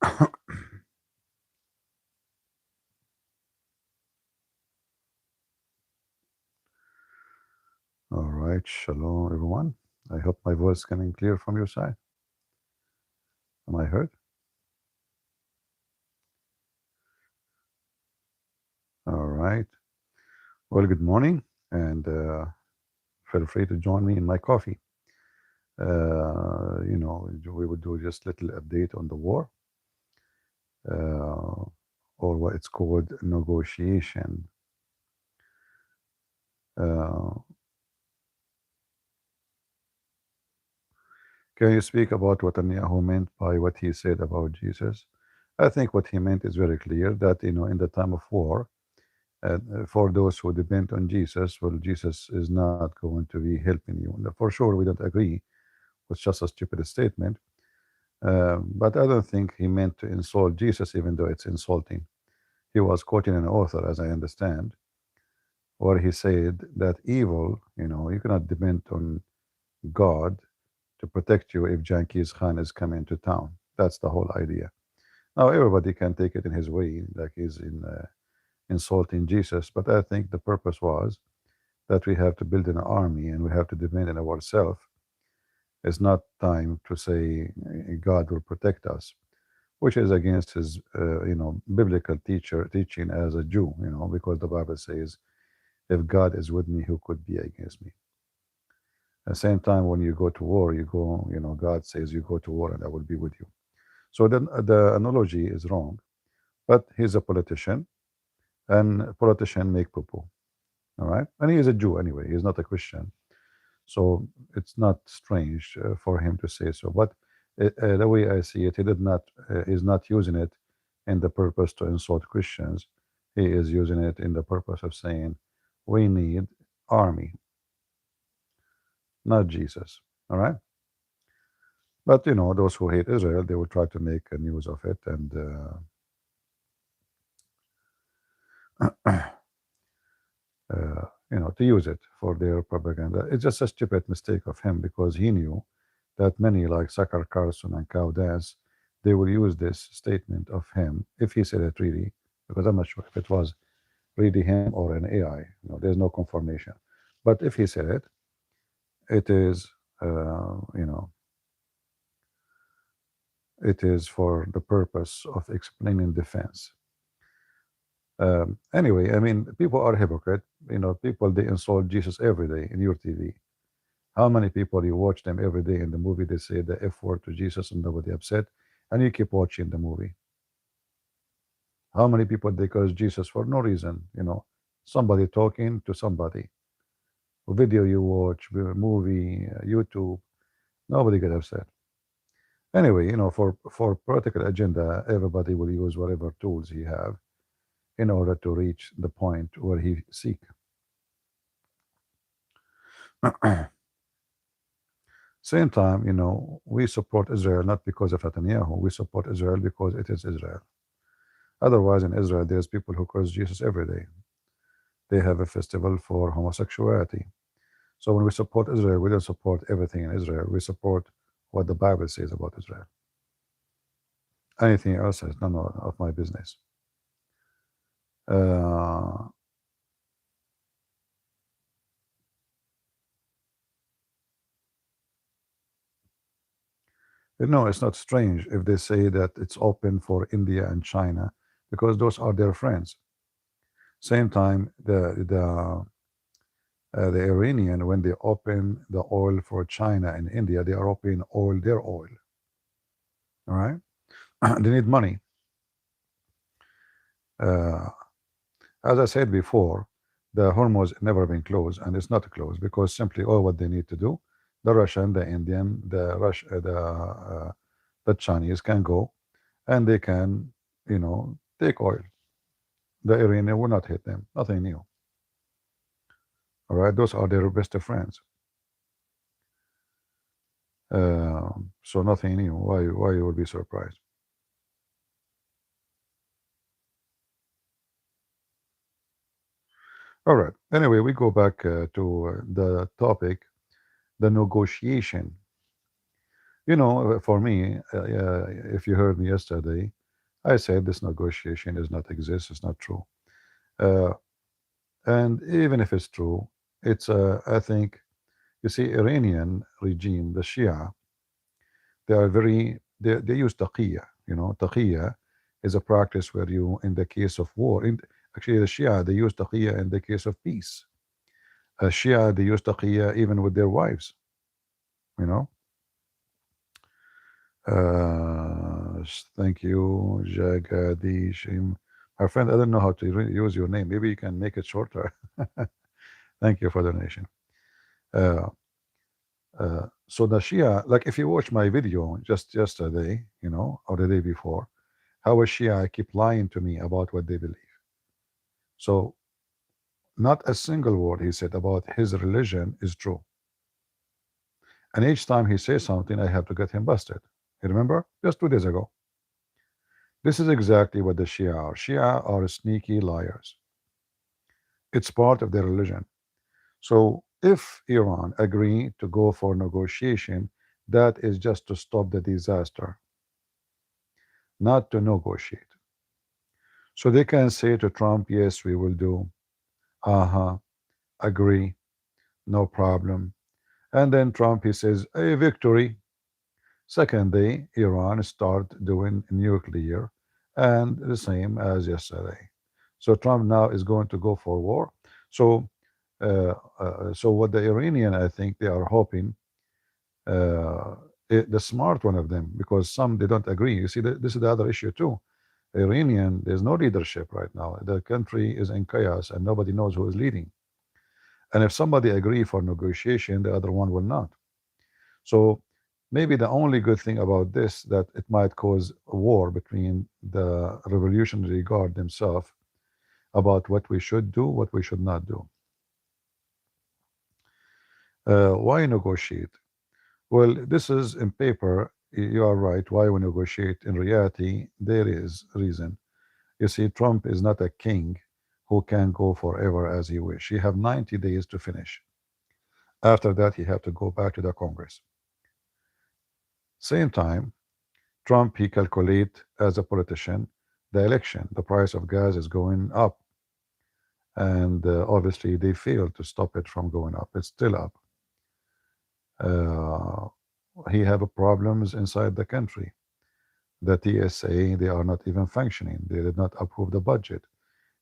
All right, shalom, everyone. I hope my voice is coming clear from your side. Am I heard? All right. Well, good morning, and feel free to join me in my coffee. We would do just little update on the war, uh, or what it's called negotiation. Uh, can you speak about what Netanyahu meant by what he said about Jesus? I think what he meant is very clear that in the time of war, for those who depend on Jesus, well, Jesus is not going to be helping you. For sure, we don't agree. It's just a stupid statement. But I don't think he meant to insult Jesus, even though it's insulting. He was quoting an author, as I understand, where he said that evil, you cannot depend on God to protect you if Genghis Khan is coming to town. That's the whole idea. Now, everybody can take it in his way, like he's insulting Jesus, but I think the purpose was that we have to build an army and we have to depend on ourselves. It's not time to say God will protect us, which is against his, biblical teaching as a Jew, because the Bible says, if God is with me, who could be against me? At the same time, when you go to war, God says you go to war and I will be with you. So the analogy is wrong, but he's a politician and politicians make poo-poo, all right? And he is a Jew anyway, he's not a Christian. So it's not strange for him to say so. But the way I see it, he did not is not using it in the purpose to insult Christians. He is using it in the purpose of saying we need army, not Jesus. All right. But those who hate Israel, they will try to make a news of it and to use it for their propaganda. It's just a stupid mistake of him because he knew that many like Sakar Carlson and QandA, they will use this statement of him if he said it really, because I'm not sure if it was really him or an AI. There's no confirmation. But if he said it, it is, it is for the purpose of explaining defense. Anyway, I mean, people are hypocrite. People they insult Jesus every day in your TV. How many people you watch them every day in the movie? They say the F word to Jesus and nobody upset, and you keep watching the movie. How many people they curse Jesus for no reason? Somebody talking to somebody. A video you watch, a movie, YouTube, nobody get upset. Anyway, for political agenda, everybody will use whatever tools he have in order to reach the point where he seek. Same time, we support Israel not because of Netanyahu. We support Israel because it is Israel. Otherwise, in Israel, there's people who curse Jesus every day. They have a festival for homosexuality. So when we support Israel, we don't support everything in Israel. We support what the Bible says about Israel. Anything else is none of my business. Uh, no, it's not strange if they say that it's open for India and China because those are their friends. Same time, the Iranian, when they open the oil for China and India, they are opening oil, their oil. All right, they need money. Uh, as I said before, the Hormuz never been closed, and it's not closed because simply all what they need to do, the Russian, the Indian, the Chinese can go, and they can, take oil. The Iranian will not hit them. Nothing new. All right, those are their best friends. So nothing new. Why you would be surprised? All right. Anyway, we go back to the topic, the negotiation. You know, for me, if you heard me yesterday, I said this negotiation does not exist. It's not true. Uh, and even if it's true, it's I think you see Iranian regime, the Shia, they are they use taqiyya. You know, taqiyya is a practice where you, in the case of war, actually the Shia they use taqiyya in the case of peace. Shia they use taqiyya even with their wives. You know. Thank you, Jagadishim. My friend, I don't know how to use your name. Maybe you can make it shorter. Thank you for the donation. Uh, so the Shia, like if you watch my video just yesterday, you know, or the day before, how a Shia keep lying to me about what they believe. So not a single word he said about his religion is true. And each time he says something, I have to get him busted. You remember? Just 2 days ago. This is exactly what the Shia are. Shia are sneaky liars. It's part of their religion. So if Iran agree to go for negotiation, that is just to stop the disaster, not to negotiate. So they can say to Trump, yes, we will do. Uh-huh, agree, no problem. And then Trump, he says, a victory. Second day, Iran start doing nuclear and the same as yesterday. So Trump now is going to go for war. So, so what the Iranian, I think they are hoping, uh, the smart one of them, because some they don't agree. You see, this is the other issue too. Iranian, there's no leadership right now. The country is in chaos and nobody knows who is leading. And if somebody agree for negotiation, the other one will not. So maybe the only good thing about this that it might cause a war between the revolutionary guard themselves about what we should do, what we should not do. Why negotiate? Well, this is in paper. You are right. Why we negotiate? In reality, there is reason. You see, Trump is not a king who can go forever as he wish. He have 90 days to finish. After that, he have to go back to the Congress. Same time, Trump, he calculate as a politician the election. The price of gas is going up. And obviously, they failed to stop it from going up. It's still up. Uh, he have problems inside the country. The TSA, they are not even functioning. They did not approve the budget.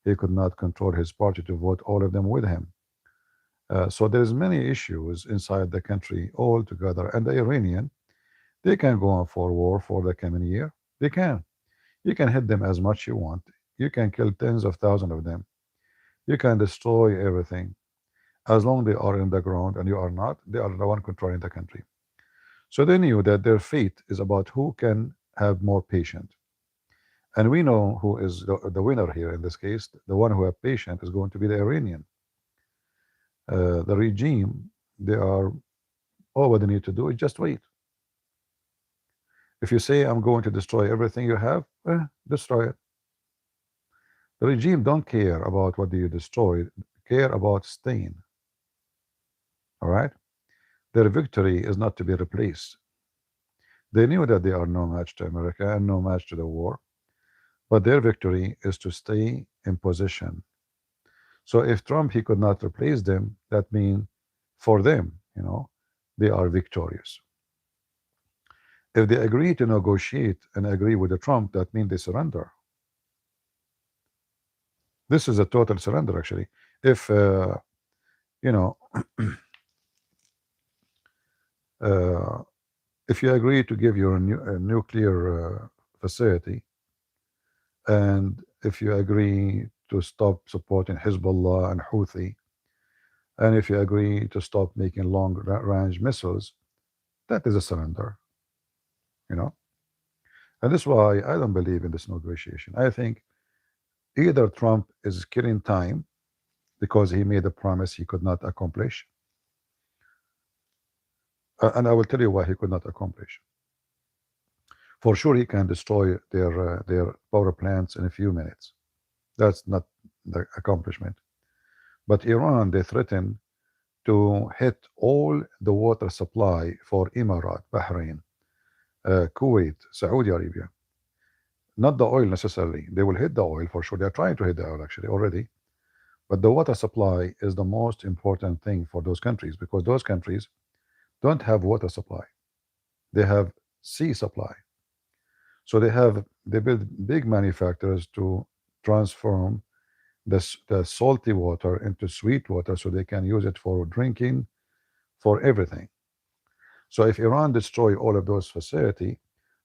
He could not control his party to vote all of them with him. So there's many issues inside the country all together. And the Iranian, they can go on for war for the coming year. They can. You can hit them as much you want. You can kill tens of thousands of them. You can destroy everything. As long they are in the ground and you are not, they are the one controlling the country. So they knew that their fate is about who can have more patience. And we know who is the winner here in this case. The one who have patience is going to be the Iranian. The regime, they are, all what they need to do is just wait. If you say, I'm going to destroy everything you have, destroy it. The regime don't care about what you destroy, care about staying. All right? Their victory is not to be replaced. They knew that they are no match to America and no match to the war, but their victory is to stay in position. So if Trump, he could not replace them, that means for them, you know, they are victorious. If they agree to negotiate and agree with the Trump, that means they surrender. This is a total surrender, actually. If, you know, uh, if you agree to give your nuclear facility, and if you agree to stop supporting Hezbollah and Houthi, and if you agree to stop making long-range missiles, that is a surrender, you know. And that's why I don't believe in this negotiation. I think either Trump is killing time because he made a promise he could not accomplish, and I will tell you why he could not accomplish. For sure, he can destroy their power plants in a few minutes. That's not the accomplishment. But Iran, they threaten to hit all the water supply for Emirat, Bahrain, Kuwait, Saudi Arabia. Not the oil necessarily. They will hit the oil for sure. They are trying to hit the oil actually already. But the water supply is the most important thing for those countries because those countries don't have water supply. They have sea supply. So they build big manufacturers to transform the salty water into sweet water so they can use it for drinking, for everything. So if Iran destroy all of those facilities,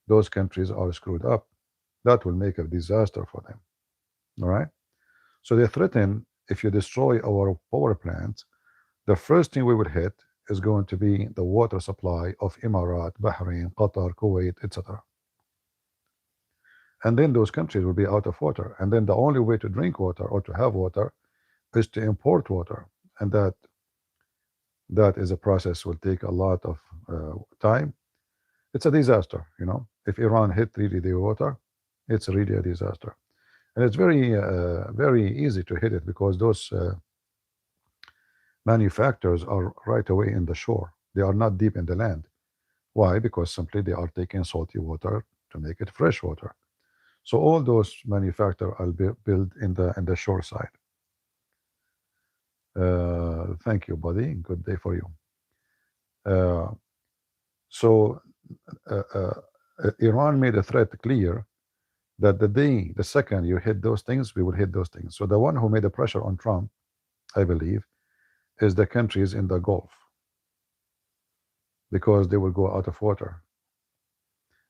those countries are screwed up. That will make a disaster for them. All right. So they threaten if you destroy our power plants, the first thing we will hit is going to be the water supply of Emirat, Bahrain, Qatar, Kuwait, etc. And then those countries will be out of water. And then the only way to drink water or to have water is to import water. And that is a process will take a lot of time. It's a disaster, you know. If Iran hit really the water, it's really a disaster. And it's very easy to hit it because those manufacturers are right away in the shore. They are not deep in the land. Why? Because simply they are taking salty water to make it fresh water. So all those manufacturers are built in the shore side. Thank you, buddy. Good day for you. Uh, so uh, uh, Iran made a threat clear that the second you hit those things, we will hit those things. So the one who made the pressure on Trump, I believe, is the countries in the Gulf because they will go out of water.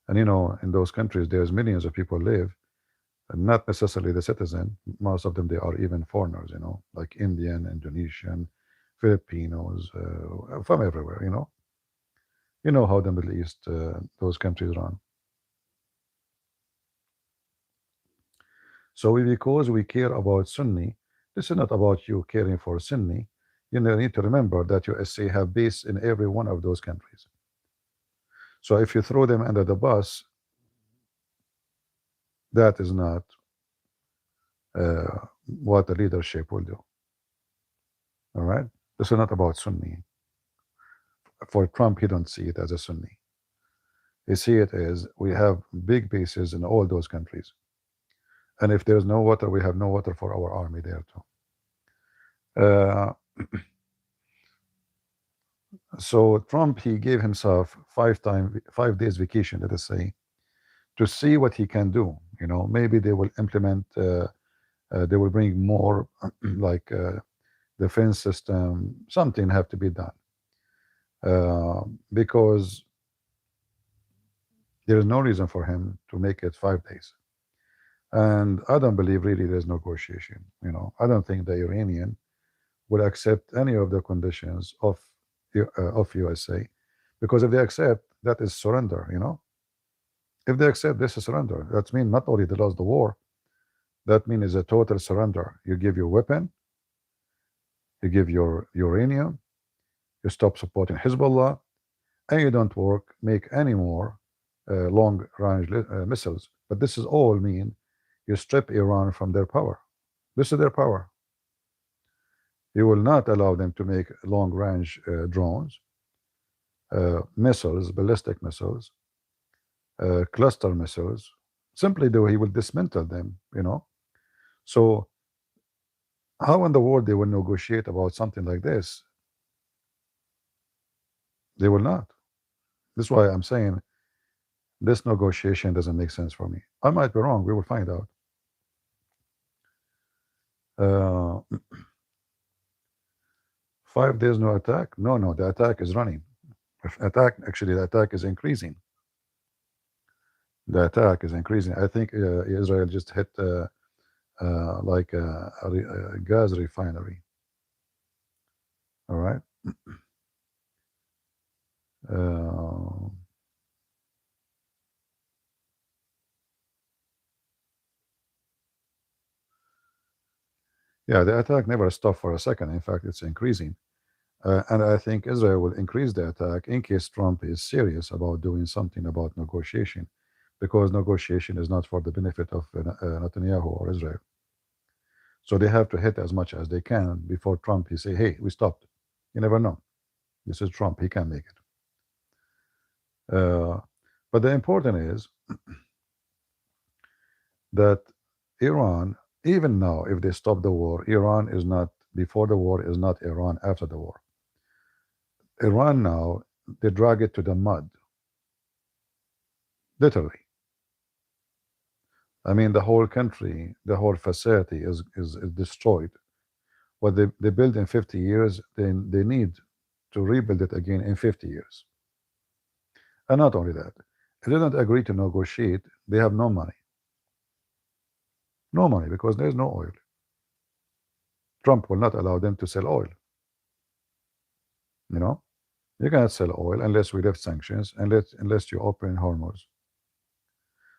And you know, in those countries, there's millions of people live, and not necessarily the citizen. Most of them, they are even foreigners, you know, like Indian, Indonesian, Filipinos, from everywhere, you know. You know how the Middle East, those countries run. So because we care about Sunni, this is not about you caring for Sunni. You need to remember that USA have base in every one of those countries. So if you throw them under the bus, that is not what the leadership will do. All right? This is not about Sunni. For Trump, he don't see it as a Sunni. He see it as we have big bases in all those countries. And if there's no water, we have no water for our army there too. So Trump, he gave himself 5 days vacation, let us say, to see what he can do. You know, maybe they will implement, they will bring more like defense system, something have to be done. Because there is no reason for him to make it 5 days. And I don't believe really there's negotiation. You know, I don't think the Iranian will accept any of the conditions of USA, because if they accept, that is surrender. You know, if they accept, this is surrender. That means not only they lost the war, that means it's a total surrender. You give your weapon, you give your uranium, you stop supporting Hezbollah, and you don't make any more long-range missiles. But this is all mean you strip Iran from their power. This is their power. You will not allow them to make long-range drones, missiles, ballistic missiles, cluster missiles. Simply though, he will dismantle them, you know. So how in the world they will negotiate about something like this? They will not. This is why I'm saying this negotiation doesn't make sense for me. I might be wrong. We will find out. 5 days no attack? No, the attack is running. Actually, the attack is increasing. The attack is increasing. I think Israel just hit like a gas refinery. All right. Yeah, the attack never stopped for a second. In fact, it's increasing. And I think Israel will increase the attack in case Trump is serious about doing something about negotiation, because negotiation is not for the benefit of Netanyahu or Israel. So they have to hit as much as they can before Trump he say, "Hey, we stopped." You never know. This is Trump; he can make it. But the important is that Iran, even now, if they stop the war, Iran is not, before the war, is not Iran after the war. Iran now, they drag it to the mud, literally. I mean, the whole country, the whole facility is destroyed. What they built in 50 years, they need to rebuild it again in 50 years. And not only that, if they don't agree to negotiate, they have no money. No money, because there's no oil. Trump will not allow them to sell oil. You know, you cannot sell oil unless we lift sanctions, unless you open Hormuz.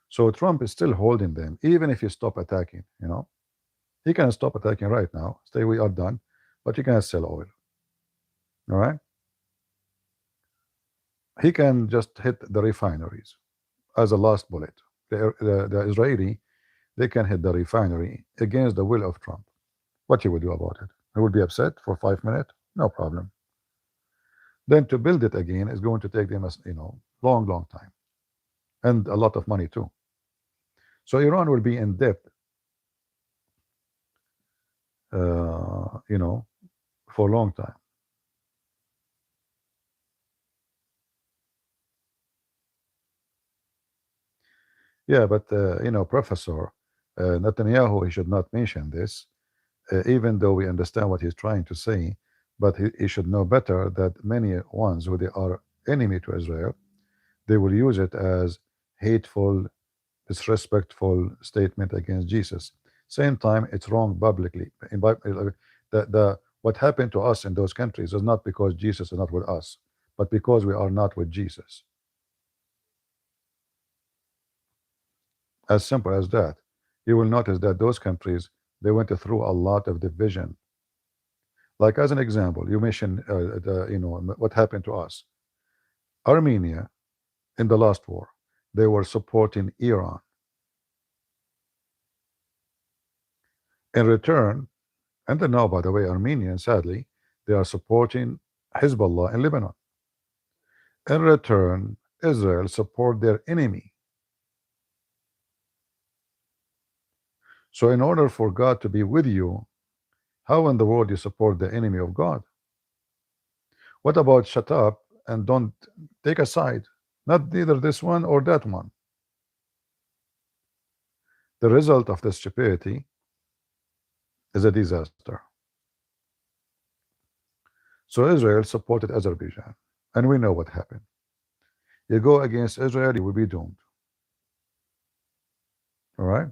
So Trump is still holding them, even if you stop attacking. You know, he can stop attacking right now. Say we are done, but you cannot sell oil. All right. He can just hit the refineries as a last bullet. The Israeli, they can hit the refinery against the will of Trump. What he will do about it? He will be upset for 5 minutes, no problem. Then to build it again is going to take them, you know, long time, and a lot of money too. So Iran will be in debt, you know, for a long time. Yeah, but you know, Professor Netanyahu, he should not mention this, even though we understand what he's trying to say. But he should know better that many ones who they are enemy to Israel, they will use it as hateful, disrespectful statement against Jesus. Same time, it's wrong publicly. What happened to us in those countries is not because Jesus is not with us, but because we are not with Jesus. As simple as that. You will notice that those countries, they went through a lot of division. Like as an example, you mentioned you know, what happened to us. Armenia, in the last war, they were supporting Iran. In return, and then now, by the way, Armenians, sadly, they are supporting Hezbollah in Lebanon. In return, Israel support their enemy. So in order for God to be with you, how in the world you support the enemy of God? What about shut up and don't take a side? Not either this one or that one. The result of the stupidity is a disaster. So Israel supported Azerbaijan, and we know what happened. You go against Israel, you will be doomed. All right.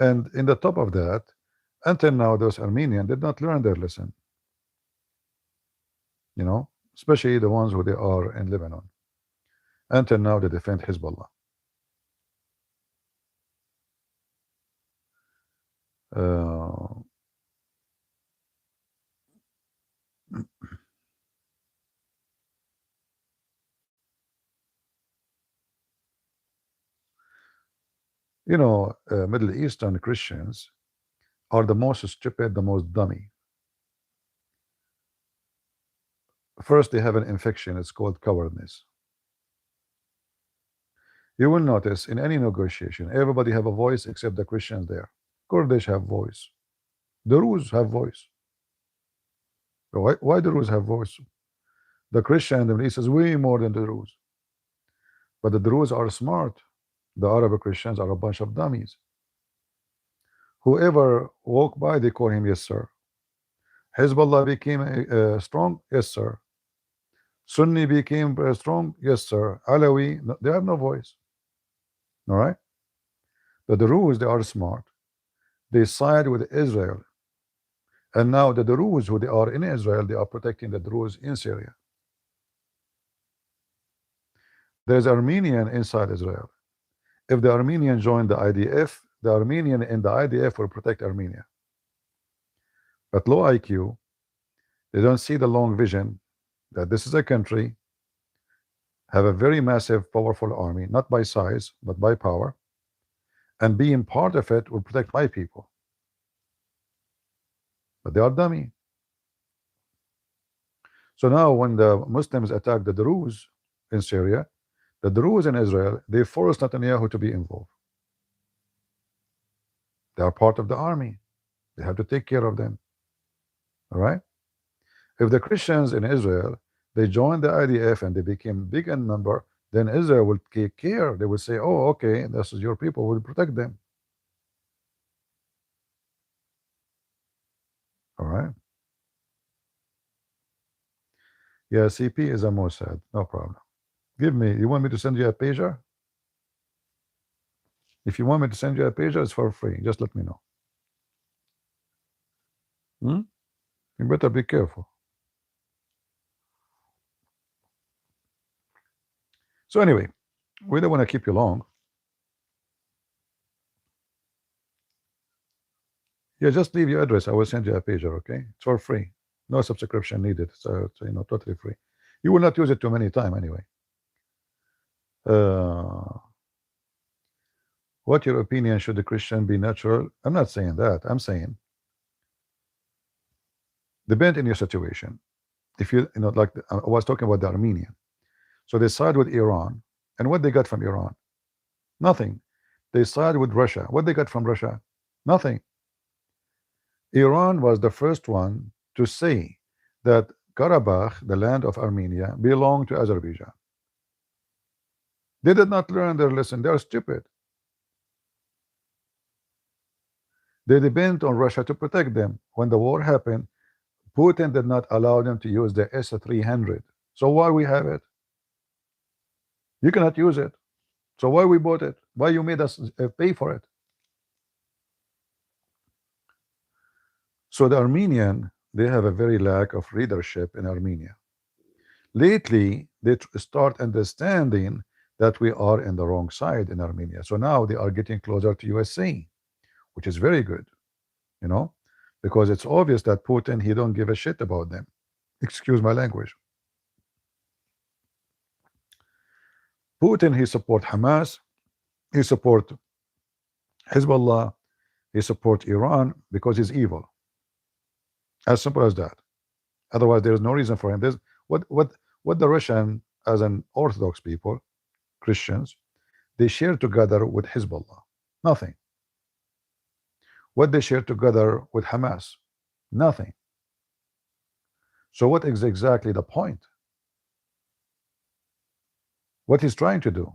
And in the top of that, until now, those Armenians did not learn their lesson. You know, especially the ones who they are in Lebanon. Until now, they defend Hezbollah. You know, Middle Eastern Christians are the most stupid, the most dummy. First, they have an infection. It's called cowardness. You will notice in any negotiation, everybody have a voice except the Christians there. Kurdish have voice. The Druze have voice. Why the Druze have voice? The Christian in the Middle East is way more than the Druze. But the Druze are smart. The Arab Christians are a bunch of dummies. Whoever walk by, they call him yes, sir. Hezbollah became strong, yes, sir. Sunni became strong, yes, sir. Alawi, no, they have no voice. All right. But the Druze, they are smart. They side with Israel. And now the Druze, who they are in Israel, they are protecting the Druze in Syria. There's Armenian inside Israel. If the Armenian join the IDF, the Armenian in the IDF will protect Armenia. But low IQ, they don't see the long vision that this is a country, have a very massive, powerful army, not by size, but by power, and being part of it will protect my people. But they are dummy. So now when the Muslims attack the Druze in Syria, the Druze in Israel, they forced Netanyahu to be involved. They are part of the army. They have to take care of them. All right. If the Christians in Israel, they joined the IDF and they became big in number, then Israel will take care. They will say, oh, okay, this is your people, we'll protect them. All right. Yeah, CP is a Mossad. No problem. Give me, you want me to send you a pager? If you want me to send you a pager, it's for free. Just let me know. Hmm? You better be careful. So anyway, we don't want to keep you long. Yeah, just leave your address. I will send you a pager, okay? It's for free. No subscription needed. So it's, totally free. You will not use it too many times anyway. What your opinion, should the Christian be natural? I'm not saying that. I'm saying depend in your situation. If like I was talking about the Armenian. So they side with Iran. And what they got from Iran? Nothing. They side with Russia. What they got from Russia? Nothing. Iran was the first one to say that Karabakh, the land of Armenia, belonged to Azerbaijan. They did not learn their lesson. They are stupid. They depend on Russia to protect them. When the war happened, Putin did not allow them to use the S-300. So why we have it? You cannot use it. So why we bought it? Why you made us pay for it? So the Armenian, they have a very lack of leadership in Armenia. Lately, they start understanding that we are in the wrong side in Armenia. So now they are getting closer to USA, which is very good, because it's obvious that Putin, he don't give a shit about them. Excuse my language. Putin, he support Hamas, he support Hezbollah, he support Iran because he's evil. As simple as that. Otherwise, there is no reason for him. There's what the Russian, as an Orthodox people, Christians, they share together with Hezbollah. Nothing. What they share together with Hamas? Nothing. So what is exactly the point? What he's trying to do?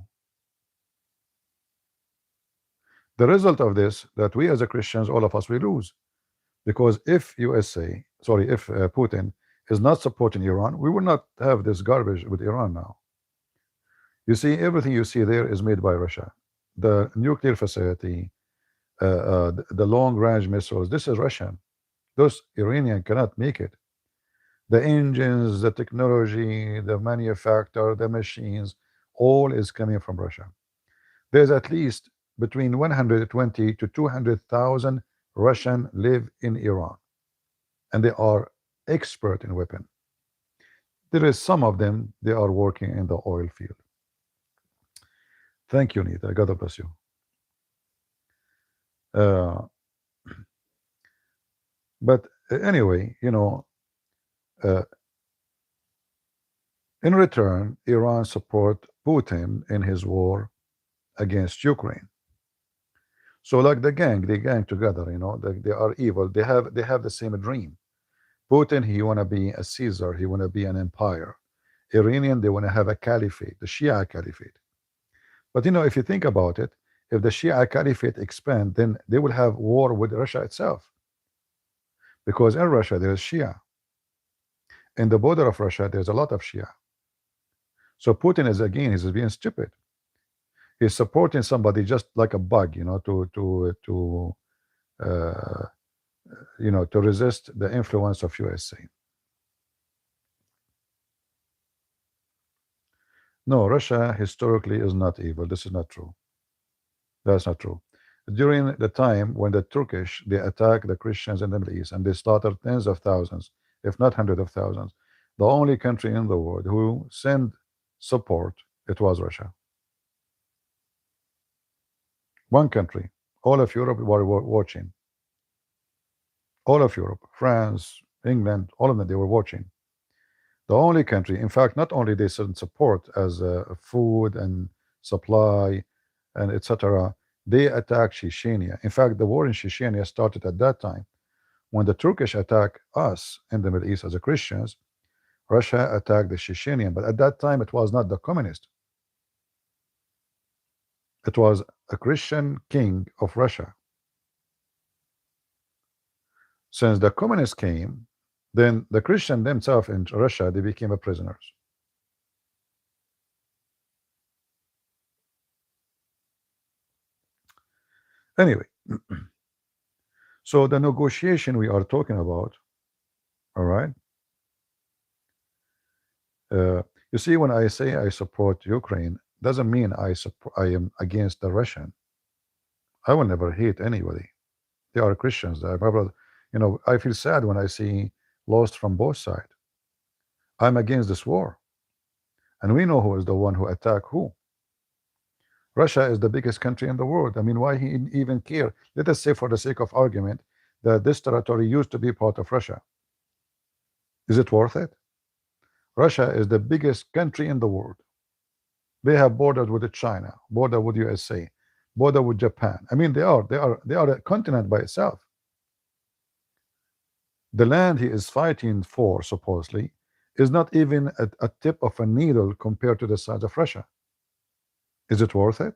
The result of this, that we as a Christians, all of us, we lose. Because if Putin is not supporting Iran, we will not have this garbage with Iran now. You see, everything you see there is made by Russia. The nuclear facility, the long-range missiles, this is Russian. Those Iranian cannot make it. The engines, the technology, the manufacture, the machines, all is coming from Russia. There's at least between 120 to 200,000 Russian live in Iran, and they are expert in weapon. There is some of them, they are working in the oil field. Thank you, Nita. God bless you. But anyway, in return, Iran support Putin in his war against Ukraine. So like they gang together, they are evil. They have the same dream. Putin, he want to be a Caesar, he want to be an empire. Iranian, they want to have a caliphate, the Shia caliphate. But if you think about it, if the Shia caliphate expand, then they will have war with Russia itself. Because in Russia there is Shia. In the border of Russia, there's a lot of Shia. So Putin is he's being stupid. He's supporting somebody just like a bug, to resist the influence of USA. No, Russia historically is not evil. This is not true. That's not true. During the time when the Turkish, they attacked the Christians in the Middle East and they slaughtered tens of thousands, if not hundreds of thousands, the only country in the world who sent support, it was Russia. One country. All of Europe were watching. All of Europe, France, England, all of them, they were watching. The only country, in fact, not only they send support as food and supply and etc., they attacked Chechnya. In fact, the war in Chechnya started at that time when the Turkish attacked us in the Middle East as a Christians. Russia attacked the Chechenian, but at that time it was not the communist. It was a Christian king of Russia. Since the communists came, then the Christian themselves in Russia, they became a prisoners. Anyway, so the negotiation we are talking about, all right. You see, when I say I support Ukraine, doesn't mean I am against the Russian. I will never hate anybody. They are Christians. I feel sad when I see lost from both sides. I'm against this war, and we know who is the one who attacked who. Russia is the biggest country in the world. I mean, why he even care? Let us say, for the sake of argument, that this territory used to be part of Russia. Is it worth it? Russia is the biggest country in the world. They have borders with China, border with USA, border with Japan. I mean, they are a continent by itself. The land he is fighting for, supposedly, is not even a tip of a needle compared to the size of Russia. Is it worth it?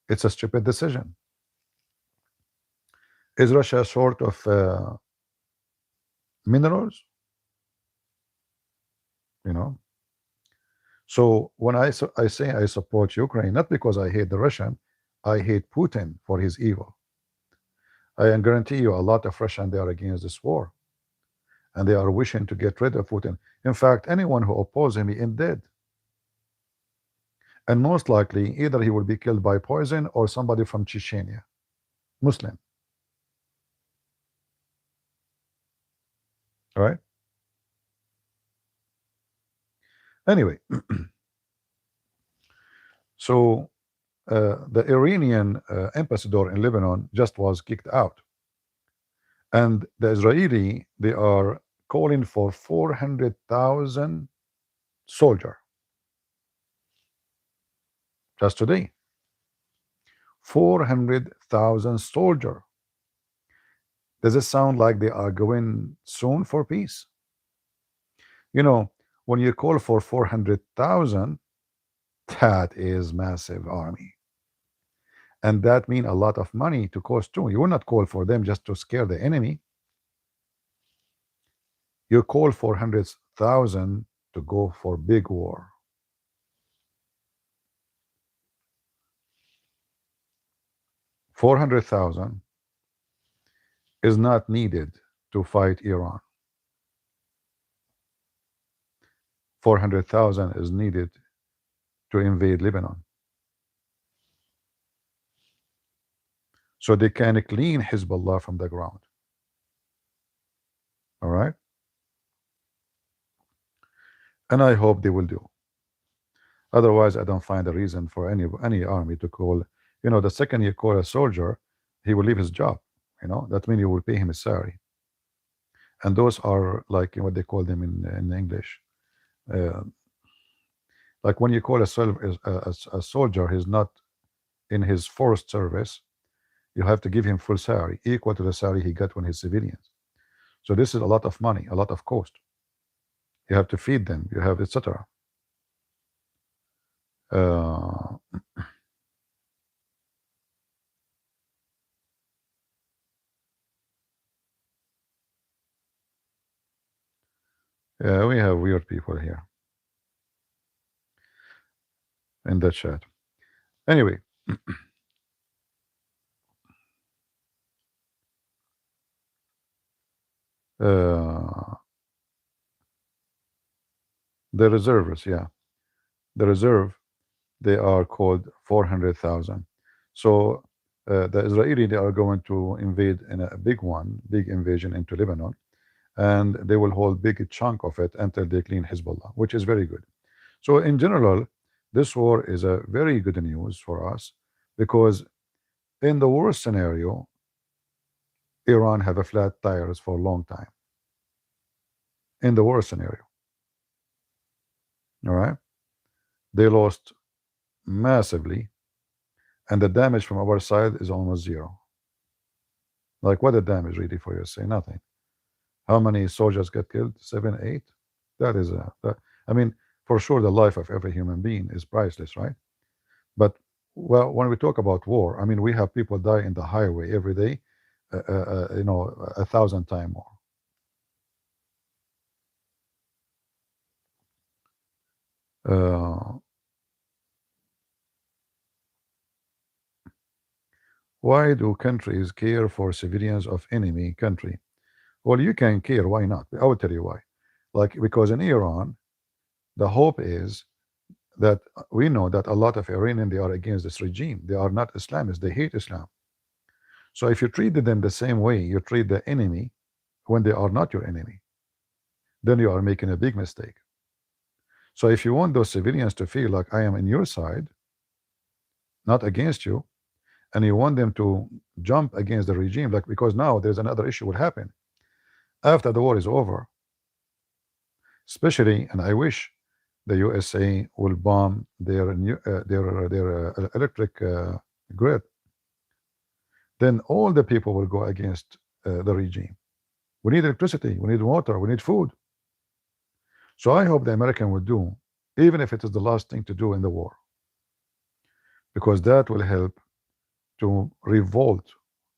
It's a stupid decision. Is Russia short of minerals? You know. So when I say I support Ukraine, not because I hate the Russian, I hate Putin for his evil. I guarantee you, a lot of Russians, they are against this war, and they are wishing to get rid of Putin. In fact, anyone who opposes him is dead, and most likely either he will be killed by poison or somebody from Chechnya, Muslim. All right. Anyway, so the Iranian ambassador in Lebanon just was kicked out, and the Israeli, they are calling for 400,000 soldiers just today. 400,000 soldiers. Does it sound like they are going soon for peace? You know, when you call for 400,000, that is massive army, and that means a lot of money to cost too. You will not call for them just to scare the enemy. You call for 100,000 to go for big war. $400,000 is not needed to fight Iran. 400,000 is needed to invade Lebanon, so they can clean Hezbollah from the ground. All right, and I hope they will do. Otherwise, I don't find a reason for any army to call. You know, the second you call a soldier, he will leave his job. You know, that means you will pay him his salary, and those are like what they call them in English. Uh, like when you call a soldier, he's not in his forced service. You have to give him full salary, equal to the salary he got when he's civilians. So this is a lot of money, a lot of cost. You have to feed them, you have etc. Yeah, we have weird people here in the chat. Anyway, the reservists, yeah, the reserve, they are called 400,000. So the Israeli, they are going to invade in a big invasion into Lebanon, and they will hold big chunk of it until they clean Hezbollah, which is very good. So in general, this war is a very good news for us, because in the worst scenario, Iran have a flat tires for a long time. in the worst scenario. All right, they lost massively, and the damage from our side is almost zero. Like, what the damage really for USA? Nothing. How many soldiers get killed? 7, 8. That is I mean, for sure, the life of every human being is priceless, right? But well, when we talk about war, I mean, we have people die in the highway every day, you know, 1,000 times more. Uh, why do countries care for civilians of enemy country? Well, you can care. Why not? I will tell you why. Like, because in Iran, the hope is that we know that a lot of Iranian, they are against this regime. They are not Islamists. They hate Islam. So if you treat them the same way you treat the enemy when they are not your enemy, then you are making a big mistake. So if you want those civilians to feel like I am in your side, not against you, and you want them to jump against the regime, like, because now there's another issue will happen after the war is over, especially, and I wish the USA will bomb their electric grid, then all the people will go against the regime. We need electricity, we need water, we need food. So I hope the American will do, even if it is the last thing to do in the war, because that will help to revolt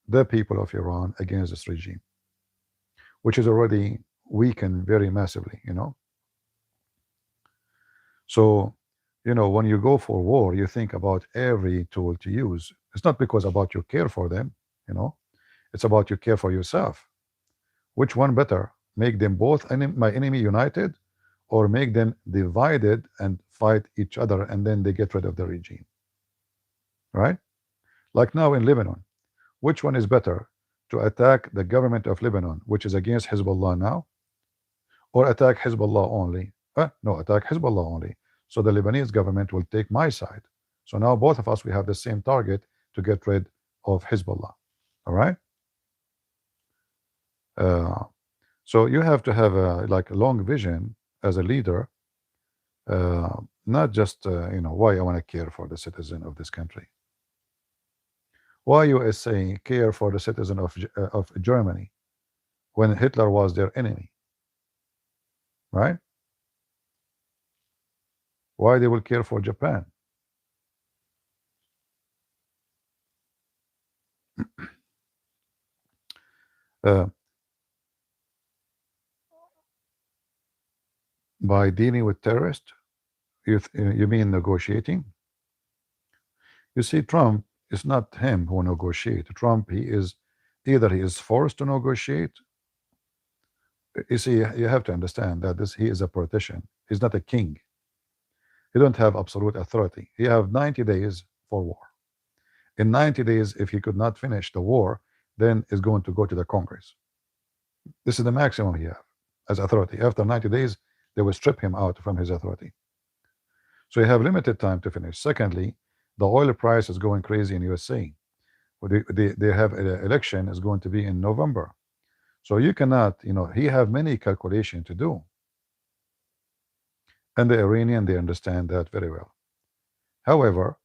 the people of Iran against this regime, which is already weakened very massively, you know. So, you know, when you go for war, you think about every tool to use. It's not because about you care for them, you know, it's about you care for yourself. Which one better? Make them both my enemy united, or make them divided and fight each other, and then they get rid of the regime, right? Like now in Lebanon, which one is better? To attack the government of Lebanon, which is against Hezbollah now, or attack Hezbollah only? No, attack Hezbollah only. So the Lebanese government will take my side. So now both of us, we have the same target to get rid of Hezbollah. All right. Uh, so you have to have a like a long vision as a leader, not just you know, why I want to care for the citizen of this country. Why USA care for the citizen of Germany when Hitler was their enemy, right? Why they will care for Japan? Uh, by dealing with terrorists, you mean negotiating? You see, Trump is not him who negotiate. Trump, he is either he is forced to negotiate. You see, you have to understand that he is a politician. He's not a king. He don't have absolute authority. He have 90 days for war. In 90 days, if he could not finish the war, then it's going to go to the Congress. This is the maximum he have as authority. After 90 days, they will strip him out from his authority. So you have limited time to finish. Secondly, the oil price is going crazy in USA. They have an election is going to be in November. So you cannot, you know, he have many calculation to do. And the Iranian, they understand that very well. However,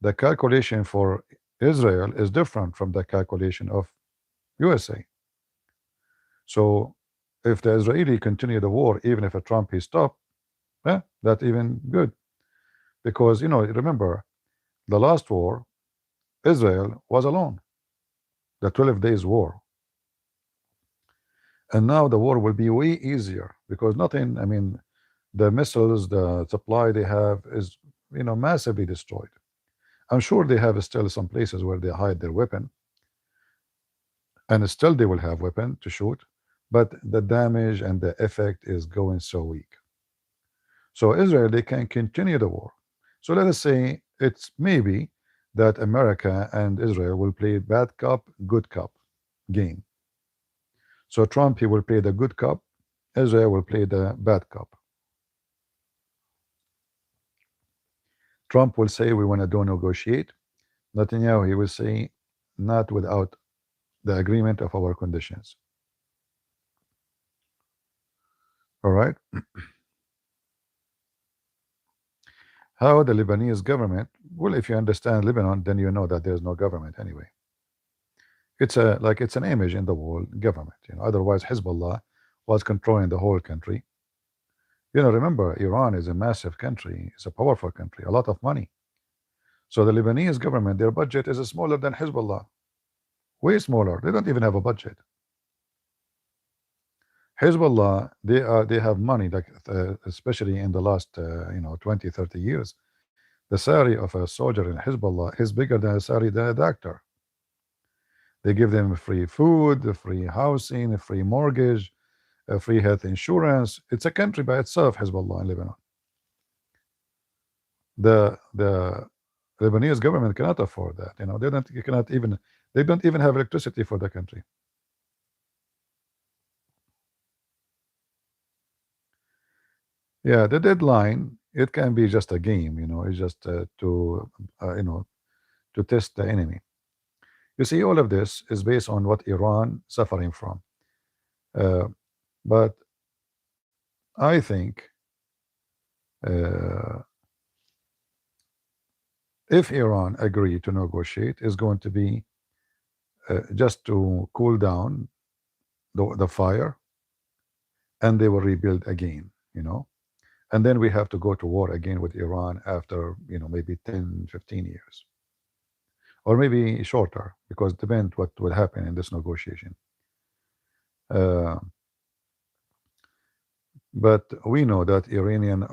the calculation for Israel is different from the calculation of USA. So if the Israeli continue the war, even if a Trump he stop, that's even good. Because, you know, remember, the last war, Israel was alone, the 12 days war. And now the war will be way easier because nothing, I mean, the missiles, the supply they have is, you know, massively destroyed. I'm sure they have still some places where they hide their weapon, and still they will have weapon to shoot, but the damage and the effect is going so weak. So Israel, they can continue the war. So let us say it's maybe that America and Israel will play bad cop, good cop game. So Trump, he will play the good cop, Israel will play the bad cop. Trump will say we want to do negotiate. Netanyahu, he will say not without the agreement of our conditions. All right. How the Lebanese government, well, if you understand Lebanon, then you know that there's no government anyway. It's a like it's an image in the world government. Otherwise Hezbollah was controlling the whole country. Remember, Iran is a massive country, it's a powerful country, a lot of money. So the Lebanese government, their budget is smaller than Hezbollah, way smaller. They don't even have a budget. Hezbollah, they have money, like especially in the last 20, 30 years. The salary of a soldier in Hezbollah is bigger than the salary of a doctor. They give them free food, free housing, free mortgage, free health insurance. It's a country by itself, Hezbollah in Lebanon. The Lebanese government cannot afford that. They don't even have electricity for the country. Yeah, the deadline, it can be just a game. It's just to test the enemy. You see, all of this is based on what Iran suffering from. But I think if Iran agree to negotiate, is going to be just to cool down the fire, and they will rebuild again. And then we have to go to war again with Iran after maybe 10, 15 years, or maybe shorter, because it depends what will happen in this negotiation. But we know that Iranian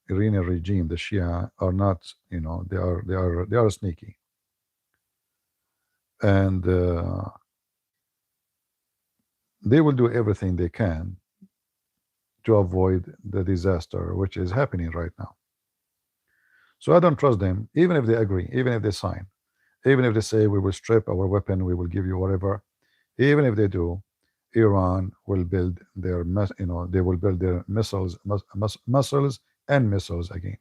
regime, the Shia, are not, they are sneaky, and they will do everything they can to avoid the disaster which is happening right now. So I don't trust them, even if they agree, even if they sign, even if they say we will strip our weapon, we will give you whatever. Even if they do, Iran will build their they will build their missiles and missiles again.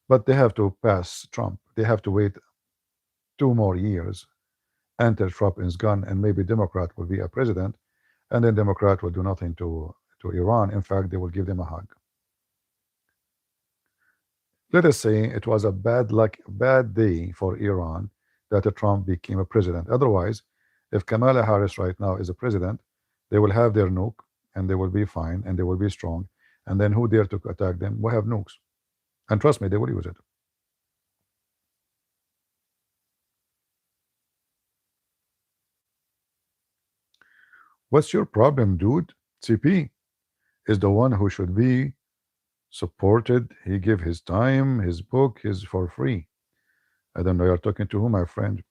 But they have to pass Trump. They have to wait 2 more years until Trump is gone, and maybe Democrat will be a president, and then Democrat will do nothing to Iran. In fact, they will give them a hug. Let us say it was a bad day for Iran that Trump became a president. Otherwise, if Kamala Harris right now is a president, they will have their nuke, and they will be fine, and they will be strong. And then who dare to attack them? We have nukes. And trust me, they will use it. What's your problem, dude? CP is the one who should be supported. He give his time, his book is for free. I don't know, you're talking to who, my friend?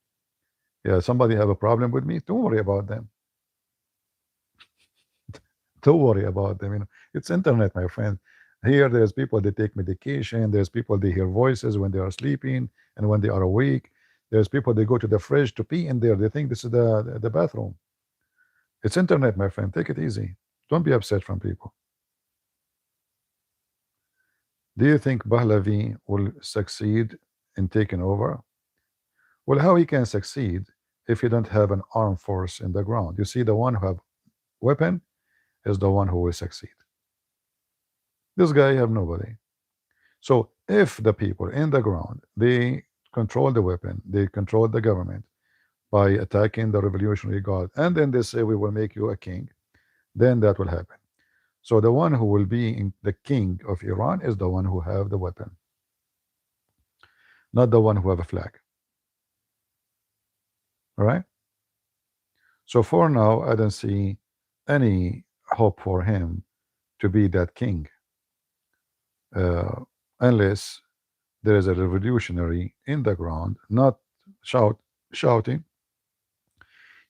Yeah, somebody have a problem with me? Don't worry about them. Don't worry about them. It's internet, my friend. Here, there's people that take medication. There's people they hear voices when they are sleeping and when they are awake. There's people they go to the fridge to pee in there. They think this is the bathroom. It's internet, my friend. Take it easy. Don't be upset from people. Do you think Pahlavi will succeed in taking over? Well, how he can succeed if he don't have an armed force in the ground? You see, the one who have weapon is the one who will succeed. This guy have nobody. So if the people in the ground, they control the weapon, they control the government by attacking the Revolutionary Guard, and then they say we will make you a king, then that will happen. So the one who will be the king of Iran is the one who have the weapon, not the one who have a flag. All right? So for now, I don't see any hope for him to be that king, unless there is a revolutionary in the ground, not shouting.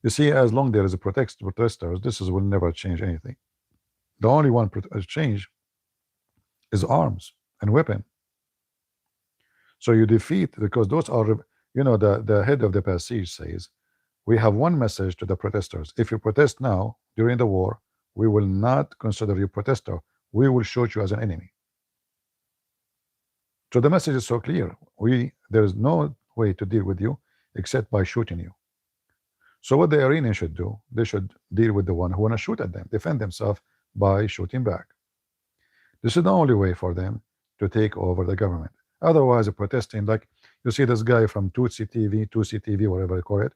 You see, as long there is a protesters, this will never change anything. The only one change is arms and weapon. So you defeat, because those are, the head of the passage says, we have one message to the protesters. If you protest now during the war, we will not consider you protester. We will shoot you as an enemy. So the message is so clear. There is no way to deal with you except by shooting you. So what the Iranians should do, they should deal with the one who want to shoot at them, defend themselves by shooting back. This is the only way for them to take over the government. Otherwise, protesting, like you see this guy from Tutsi TV, whatever they call it.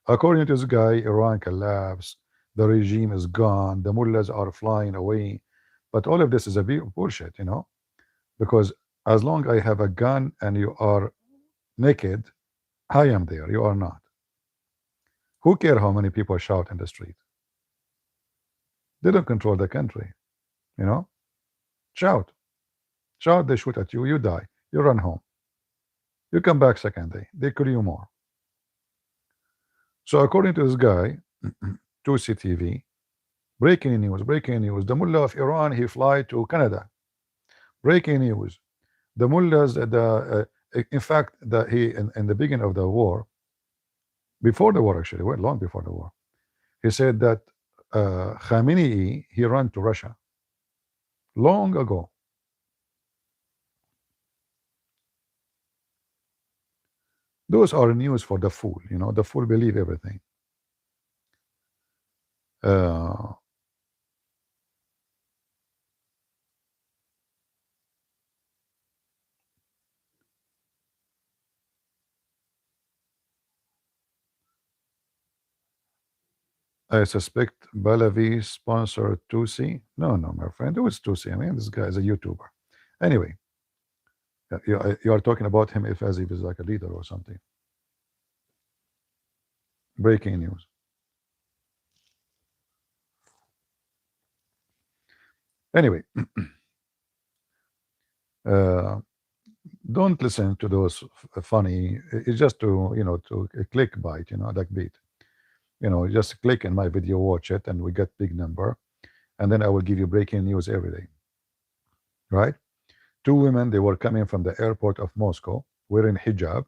According to this guy, Iran collapsed, the regime is gone, the mullahs are flying away. But all of this is a bullshit, because as long as I have a gun and you are naked, I am there, you are not. Who care how many people shout in the street? They don't control the country, you know? Shout. Shout, they shoot at you, you die. You run home. You come back second day. They kill you more. So according to this guy, 2CTV, breaking news, the mullah of Iran, he fly to Canada. Breaking news. The mullahs, in fact, in the beginning of the war, before the war actually, well, long before the war, he said that Khamenei, he ran to Russia long ago. Those are news for the fool, the fool believe everything. I suspect Balavi sponsored Tusi. No, my friend, who is Tusi? I mean, this guy is a YouTuber. Anyway, you are talking about him as if he's like a leader or something. Breaking news. Anyway, don't listen to those funny. It's just to to clickbait, like beat. Just click in my video, watch it, and we get big number, and then I will give you breaking news every day. Right? 2 women, they were coming from the airport of Moscow wearing hijab.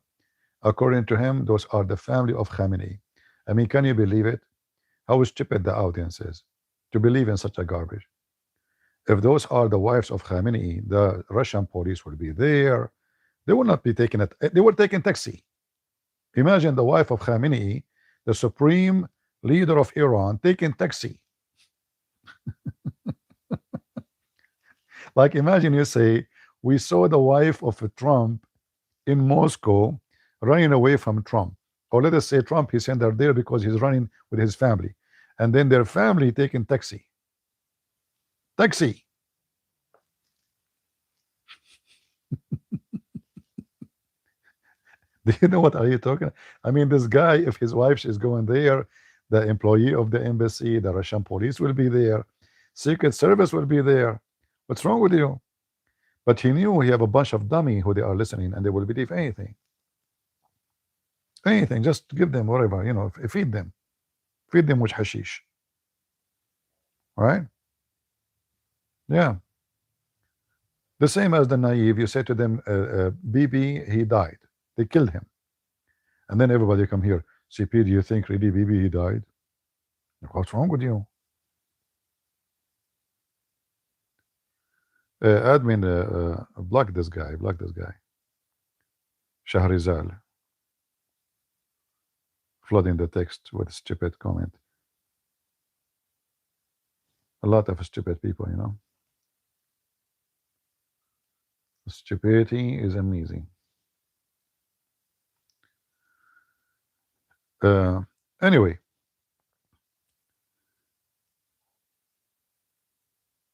According to him, those are the family of Khamenei. I mean, can you believe it? How stupid the audience is to believe in such a garbage. If those are the wives of Khamenei, the Russian police will be there. They will not be taking it. They were taking taxi. Imagine the wife of Khamenei, the supreme leader of Iran, taking taxi. Like imagine you say, we saw the wife of Trump in Moscow running away from Trump. Or let us say Trump, he sent her there because he's running with his family. And then their family taking taxi. Taxi. Do you know what are you talking? I mean, this guy, if his wife is going there, the employee of the embassy, the Russian police will be there, Secret Service will be there. What's wrong with you? But he knew he have a bunch of dummy who they are listening, and they will believe anything. Anything, just give them whatever, feed them with hashish. Right? Yeah. The same as the naive. You say to them, Bibi, he died. They killed him. And then everybody come here. CP, do you think really Bibi, he died? What's wrong with you? Admin, block this guy. Shahrizal. Flooding the text with stupid comment. A lot of stupid people, Stupidity is amazing. Anyway,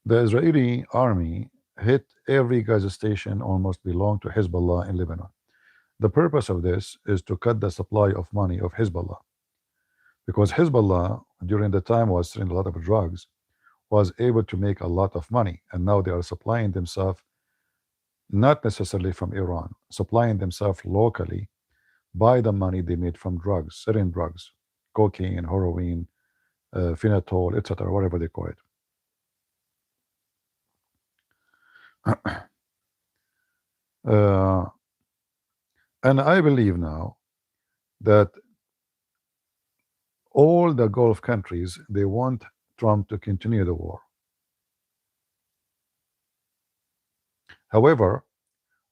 the Israeli army hit every gas station almost belonged to Hezbollah in Lebanon. The purpose of this is to cut the supply of money of Hezbollah, because Hezbollah during the time was selling a lot of drugs, was able to make a lot of money, and now they are supplying themselves not necessarily from Iran, supplying themselves locally by the money they made from drugs, selling drugs, cocaine, heroin, phenol, etc., whatever they call it. And I believe now that all the Gulf countries, they want Trump to continue the war. However,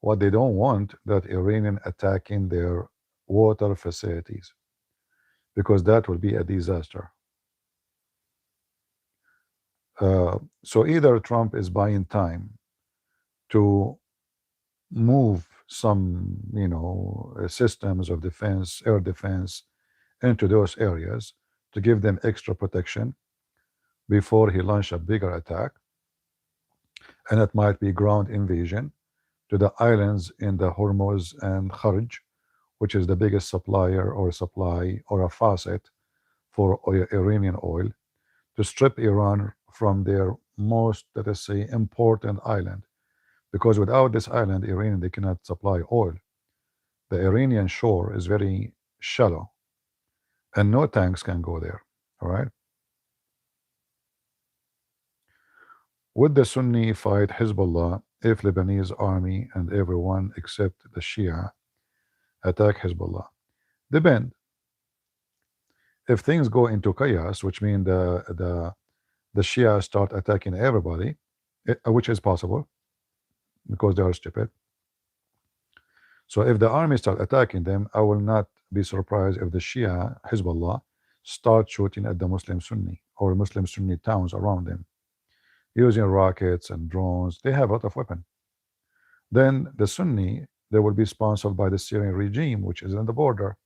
what they don't want, that Iranian attacking their water facilities, because that will be a disaster. So either Trump is buying time to move some, systems of defense, air defense, into those areas to give them extra protection before he launch a bigger attack, and it might be ground invasion to the islands in the Hormuz and Kharj, which is the biggest supplier or supply or a faucet for Iranian oil, to strip Iran from their most, let us say, important island. Because without this island, Iran, they cannot supply oil. The Iranian shore is very shallow, and no tanks can go there. All right. Would the Sunni fight Hezbollah if Lebanese army and everyone except the Shia attack Hezbollah? Depend. If things go into chaos, which means the Shia start attacking everybody, which is possible because they are stupid. So if the army start attacking them, I will not be surprised if the Shia Hezbollah start shooting at the Muslim Sunni or Muslim Sunni towns around them, using rockets and drones. They have a lot of weapons. Then the Sunni, they will be sponsored by the Syrian regime, which is on the border.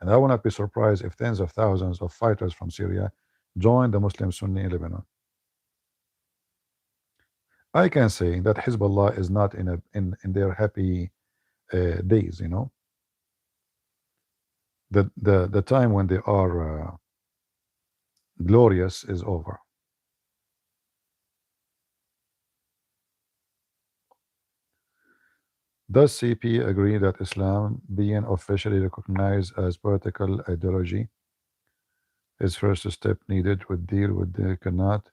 And I will not be surprised if tens of thousands of fighters from Syria join the Muslim Sunni in Lebanon. I can say that Hezbollah is not in their happy days. The time when they are glorious is over. Does CP agree that Islam, being officially recognized as political ideology, is first step needed with deal with they cannot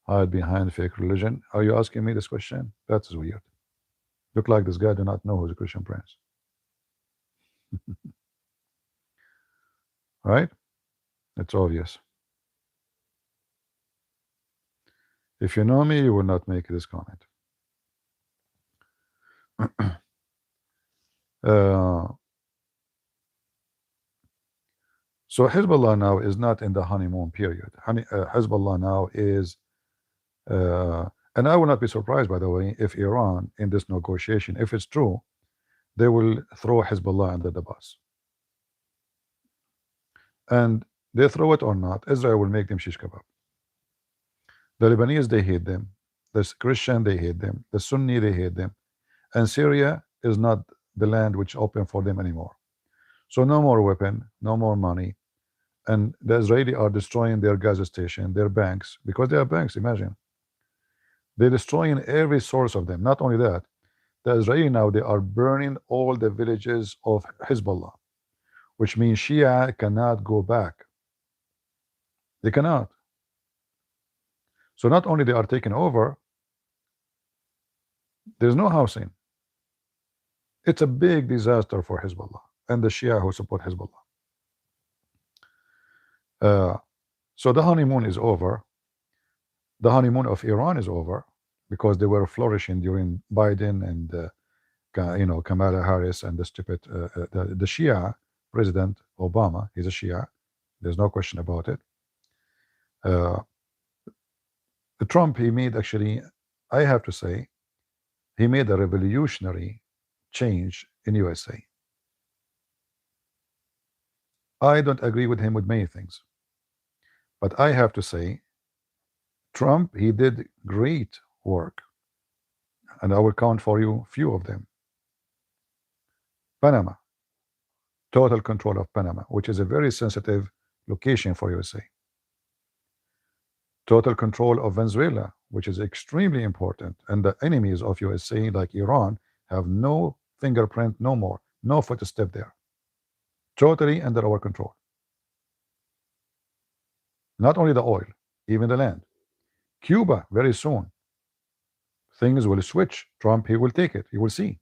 hide behind fake religion? Are you asking me this question? That's weird. Look like this guy do not know who's a Christian Prince. Right? It's obvious. If you know me, you will not make this comment. So Hezbollah now is not in the honeymoon period. Hezbollah now is, and I will not be surprised, by the way, if Iran in this negotiation, if it's true, they will throw Hezbollah under the bus. And they throw it or not, Israel will make them shish kebab. The Lebanese, they hate them. The Christian, they hate them. The Sunni, they hate them. And Syria is not the land which open for them anymore. So no more weapon, no more money. And the Israeli are destroying their gas station, their banks, because they are banks, imagine. They're destroying every source of them. Not only that, the Israeli now, they are burning all the villages of Hezbollah, which means Shia cannot go back. They cannot. So not only they are taken over, there's no housing. It's a big disaster for Hezbollah and the Shia who support Hezbollah. So the honeymoon is over. The honeymoon of Iran is over because they were flourishing during Biden and Kamala Harris and the stupid the Shia President Obama. He's a Shia. There's no question about it. Trump, he made, actually, I have to say, he made a revolutionary change in USA. I don't agree with him with many things, but I have to say, Trump, he did great work, and I will count for you few of them. Panama, total control of Panama, which is a very sensitive location for USA. Total control of Venezuela, which is extremely important, and the enemies of USA, like Iran, have no fingerprint, no more, no footstep there. Totally under our control. Not only the oil, even the land. Cuba, very soon, things will switch. Trump, he will take it. You will see.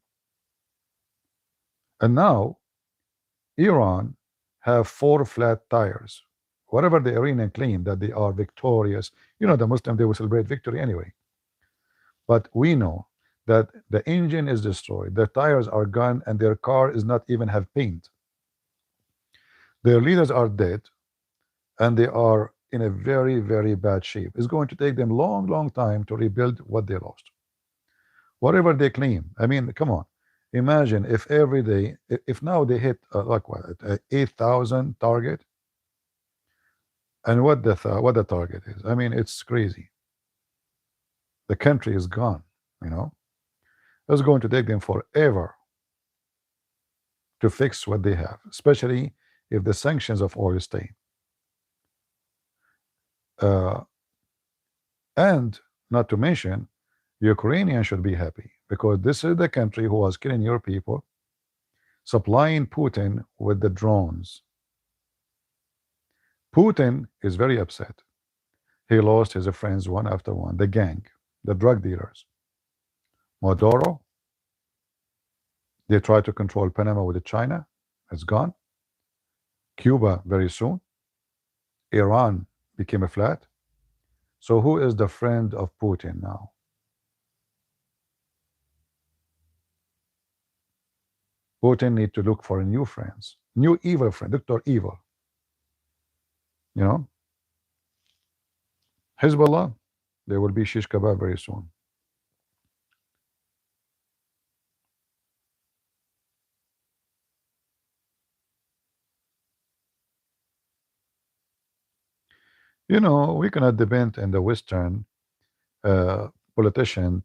And now, Iran have 4 flat tires. Whatever the Iranian claim that they are victorious, the Muslim, they will celebrate victory anyway. But we know that the engine is destroyed, their tires are gone, and their car is not even have paint. Their leaders are dead, and they are in a very, very bad shape. It's going to take them long time to rebuild what they lost. Whatever they claim. I mean, come on. Imagine if every day, if now they hit like what, 8,000 target, and what the target is. I mean, it's crazy. The country is gone. You know, it's going to take them forever to fix what they have, especially if the sanctions of oil stay. And not to mention, Ukrainians should be happy because this is the country who was killing your people, supplying Putin with the drones. Putin is very upset. He lost his friends one after one, the gang, the drug dealers. Maduro, they tried to control Panama with China, it's gone. Cuba very soon. Iran became a flat. So who is the friend of Putin now? Putin need to look for new friends, new evil friend, Dr. Evil. You know, Hezbollah, there will be shish kebab very soon. You know, we cannot depend on the Western politician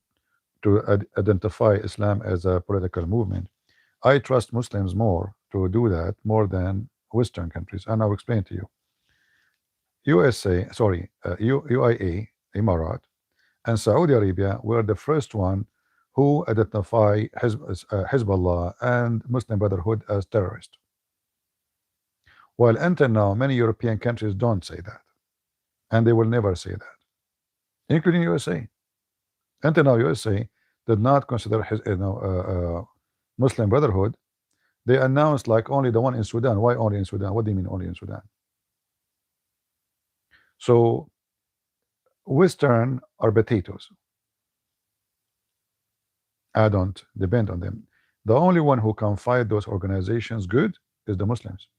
to identify Islam as a political movement. I trust Muslims more to do that more than Western countries, and I'll explain to you. USA, sorry, UAE, Emirat, and Saudi Arabia were the first one who identify Hezbollah and Muslim Brotherhood as terrorists. While until now, many European countries don't say that, and they will never say that, including USA. Until now, USA did not consider Muslim Brotherhood. They announced like only the one in Sudan. Why only in Sudan? What do you mean only in Sudan? So Western are potatoes. I don't depend on them. The only one who can fight those organizations good is the Muslims.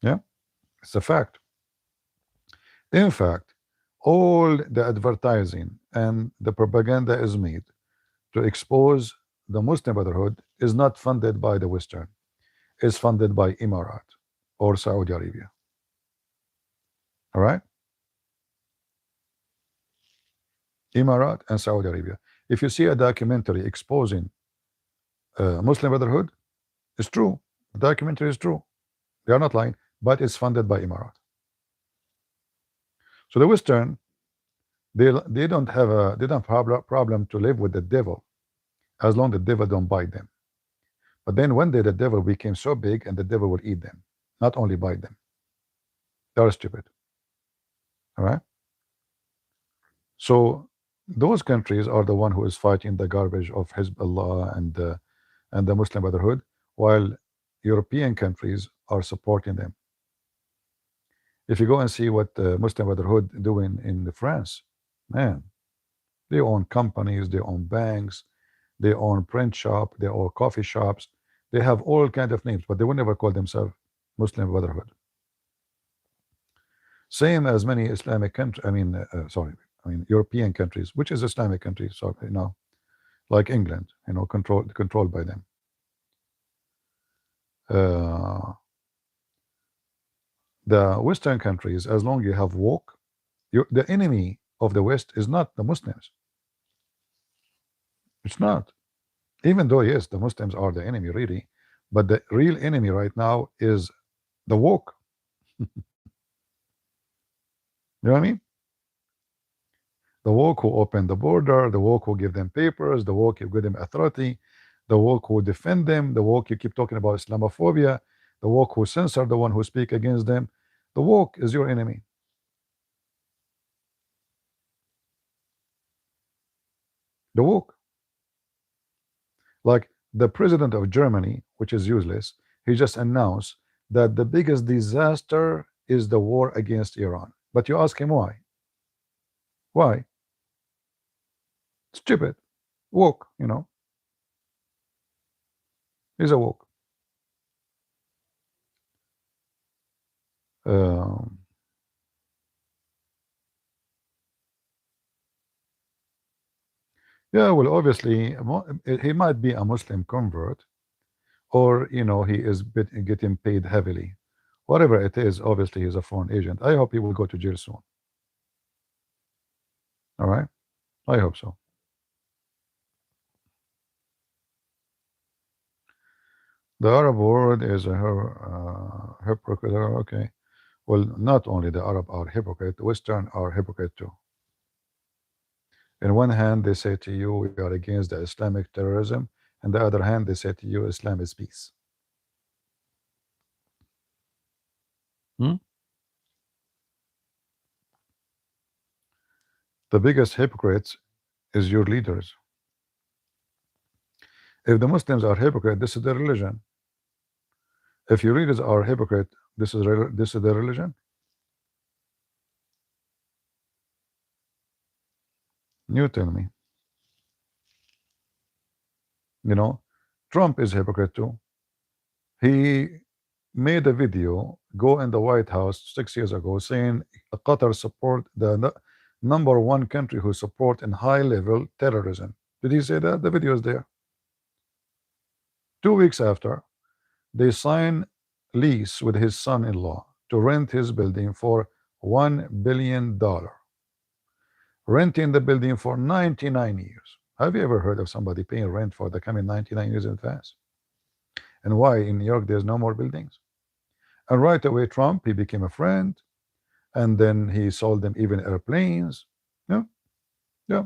Yeah, it's a fact. In fact, all the advertising and the propaganda is made to expose the Muslim Brotherhood is not funded by the Western. It's funded by Emirat or Saudi Arabia. All right? Emirat and Saudi Arabia. If you see a documentary exposing Muslim Brotherhood, it's true. The documentary is true. They are not lying, but it's funded by Emirat. So the Western, they don't have a problem to live with the devil as long as the devil don't bite them. But then one day the devil became so big and the devil will eat them, not only bite them. They are stupid. All right? So those countries are the one who is fighting the garbage of Hezbollah and the Muslim Brotherhood, while European countries are supporting them. If you go and see what the Muslim Brotherhood doing in France, man, they own companies, they own banks, they own print shop, they own coffee shops, they have all kind of names, but they will never call themselves Muslim Brotherhood. Same as many Islamic countries. I mean, European countries, which is Islamic countries, so like England, controlled by them. The Western countries, as long as you have woke, the enemy of the West is not the Muslims. It's not. Even though, yes, the Muslims are the enemy, really, but the real enemy right now is the woke. You know what I mean? The woke who open the border, the woke who give them papers, the woke who give them authority, the woke who defend them, the woke you keep talking about Islamophobia, the woke who censor the one who speak against them. The woke is your enemy. The woke. Like the president of Germany, which is useless, he just announced that the biggest disaster is the war against Iran. But you ask him why? Why? Stupid. Woke, He's a woke. Um, yeah, well, obviously, he might be a Muslim convert, or he is getting paid heavily. Whatever it is, obviously, he's a foreign agent. I hope he will go to jail soon. All right, I hope so. The Arab world is a hypocrite. Okay, well, not only the Arab are hypocrite, Western are hypocrite too. In one hand, they say to you, we are against the Islamic terrorism. On the other hand, they say to you, Islam is peace. Hmm? The biggest hypocrites is your leaders. If the Muslims are hypocrite, this is their religion. If your leaders are hypocrite, this is their religion. You tell me. You know, Trump is hypocrite too. He made a video go in the White House 6 years ago saying Qatar support the number one country who support in high level terrorism. Did he say that? The video is there. 2 weeks after, they sign lease with his son-in-law to rent his building for $1 billion, renting the building for 99 years. Have you ever heard of somebody paying rent for the coming 99 years in advance? And why in New York there's no more buildings? And right away, Trump, he became a friend, and then he sold them even airplanes. Yeah, yeah.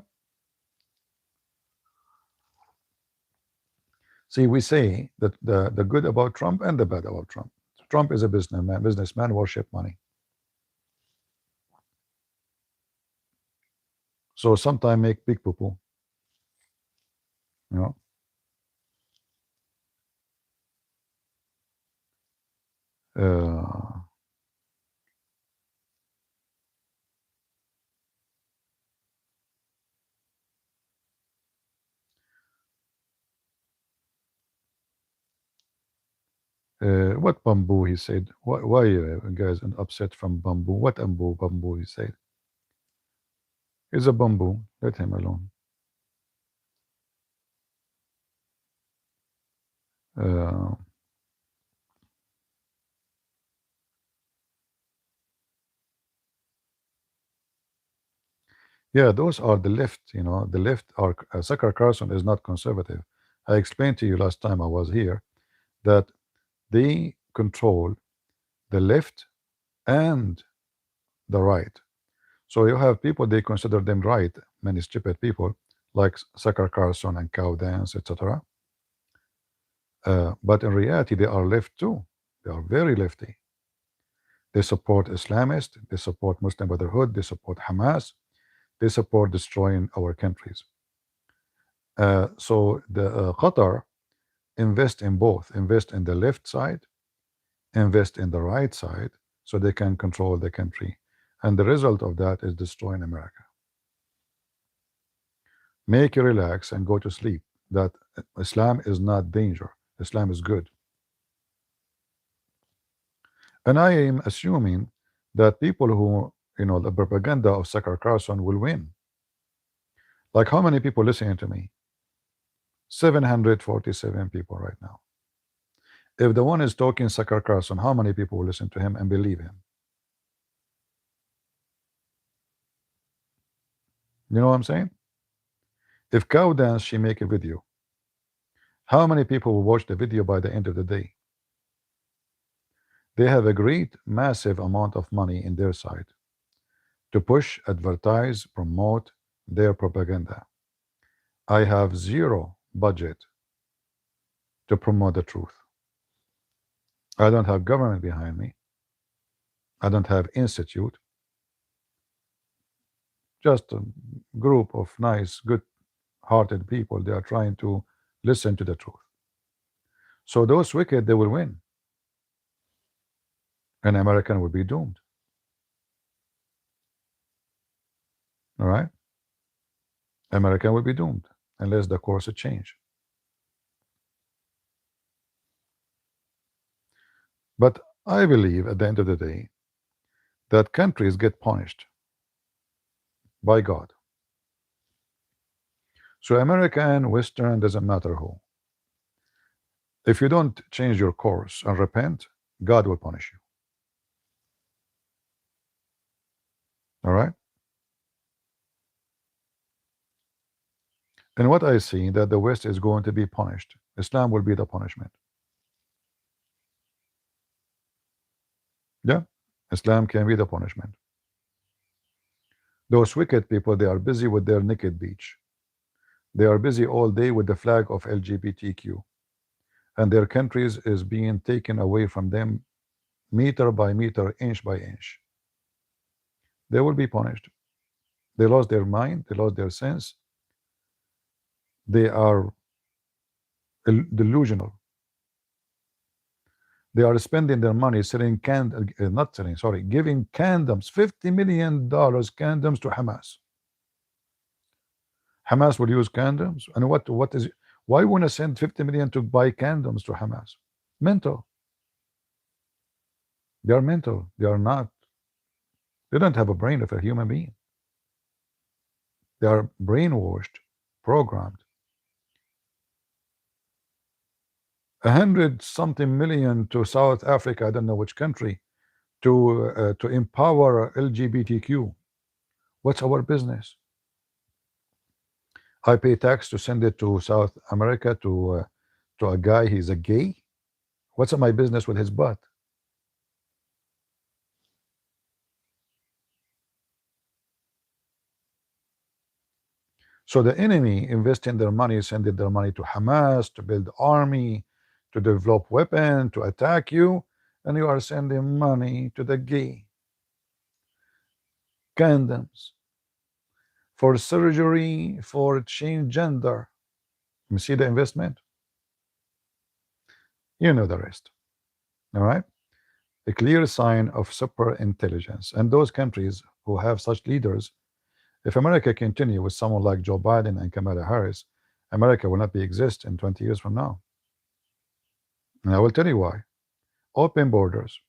See, we say that the good about Trump and the bad about Trump. Trump is a businessman worship money. So sometimes make big poo-poo, you know. Uh, what bamboo, he said. Why guys upset from bamboo? What bamboo, he said. He's a bamboo. Let him alone. Uh, yeah, those are the left. The left are. Tucker Carlson is not conservative. I explained to you last time I was here that they control the left and the right. So you have people, they consider them right, many stupid people like Tucker Carlson and QandA, etc. But in reality, they are left too. They are very lefty. They support Islamists, they support Muslim Brotherhood, they support Hamas, they support destroying our countries. So the Qatar invest in both, invest in the left side, invest in the right side, so they can control the country. And the result of that is destroying America. Make you relax and go to sleep. That Islam is not danger. Islam is good. And I am assuming that people who, the propaganda of Tucker Carlson will win. Like how many people listening to me? 747 people right now. If the one is talking Tucker Carlson, how many people will listen to him and believe him? You know what I'm saying? If Cow Dance, she make a video, how many people will watch the video by the end of the day? They have a great, massive amount of money in their side to push, advertise, promote their propaganda. I have zero budget to promote the truth. I don't have government behind me. I don't have institute. Just a group of nice, good-hearted people. They are trying to listen to the truth. So those wicked, they will win. And American will be doomed. All right? America will be doomed unless the course change. But I believe at the end of the day, that countries get punished by God. So American, Western, doesn't matter who. If you don't change your course and repent, God will punish you. All right? And what I see that the West is going to be punished. Islam will be the punishment. Yeah, Islam can be the punishment. Those wicked people, they are busy with their naked beach. They are busy all day with the flag of LGBTQ. And their countries is being taken away from them meter by meter, inch by inch. They will be punished. They lost their mind, they lost their sense. They are delusional. They are spending their money selling not selling, sorry, giving condoms, $50 million condoms to Hamas. Hamas will use condoms. And what is, why want to send 50 million to buy condoms to Hamas? Mental. They are mental. They are not. They don't have a brain of a human being. They are brainwashed, programmed. 100-something million to South Africa, I don't know which country, to empower LGBTQ. What's our business? I pay tax to send it to South America to a guy, he's a gay. What's my business with his butt? So the enemy investing their money, sending their money to Hamas to build army, to develop weapon, to attack you, and you are sending money to the gay. Condoms for surgery, for change gender. You see the investment? You know the rest. All right? A clear sign of super intelligence. And those countries who have such leaders, if America continue with someone like Joe Biden and Kamala Harris, America will not be exist in 20 years from now. And I will tell you why. Open borders.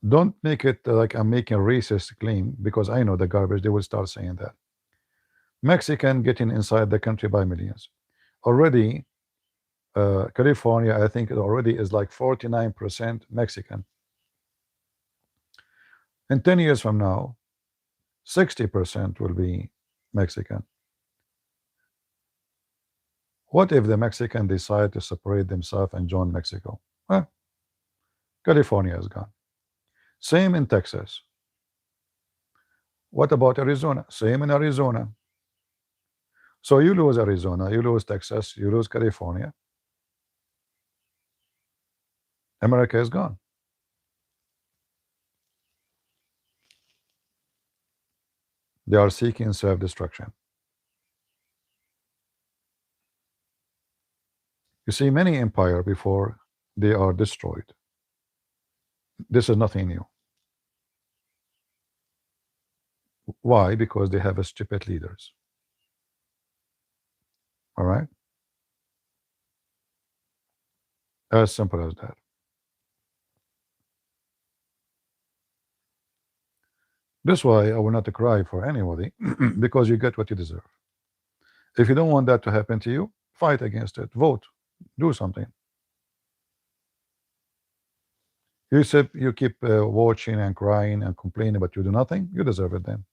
Don't make it like I'm making a racist claim, because I know the garbage. They will start saying that. Mexican getting inside the country by millions. Already, California, I think it already is like 49% Mexican. In 10 years from now, 60% will be Mexican. What if the Mexican decide to separate themselves and join Mexico? Well, California is gone. Same in Texas. What about Arizona? Same in Arizona. So you lose Arizona, you lose Texas, you lose California. America is gone. They are seeking self-destruction. You see, many empires before they are destroyed. This is nothing new. Why? Because they have a stupid leaders. All right? As simple as that. That's why I will not cry for anybody, because you get what you deserve. If you don't want that to happen to you, fight against it. Vote. Do something. You keep watching and crying and complaining, but you do nothing, you deserve it then.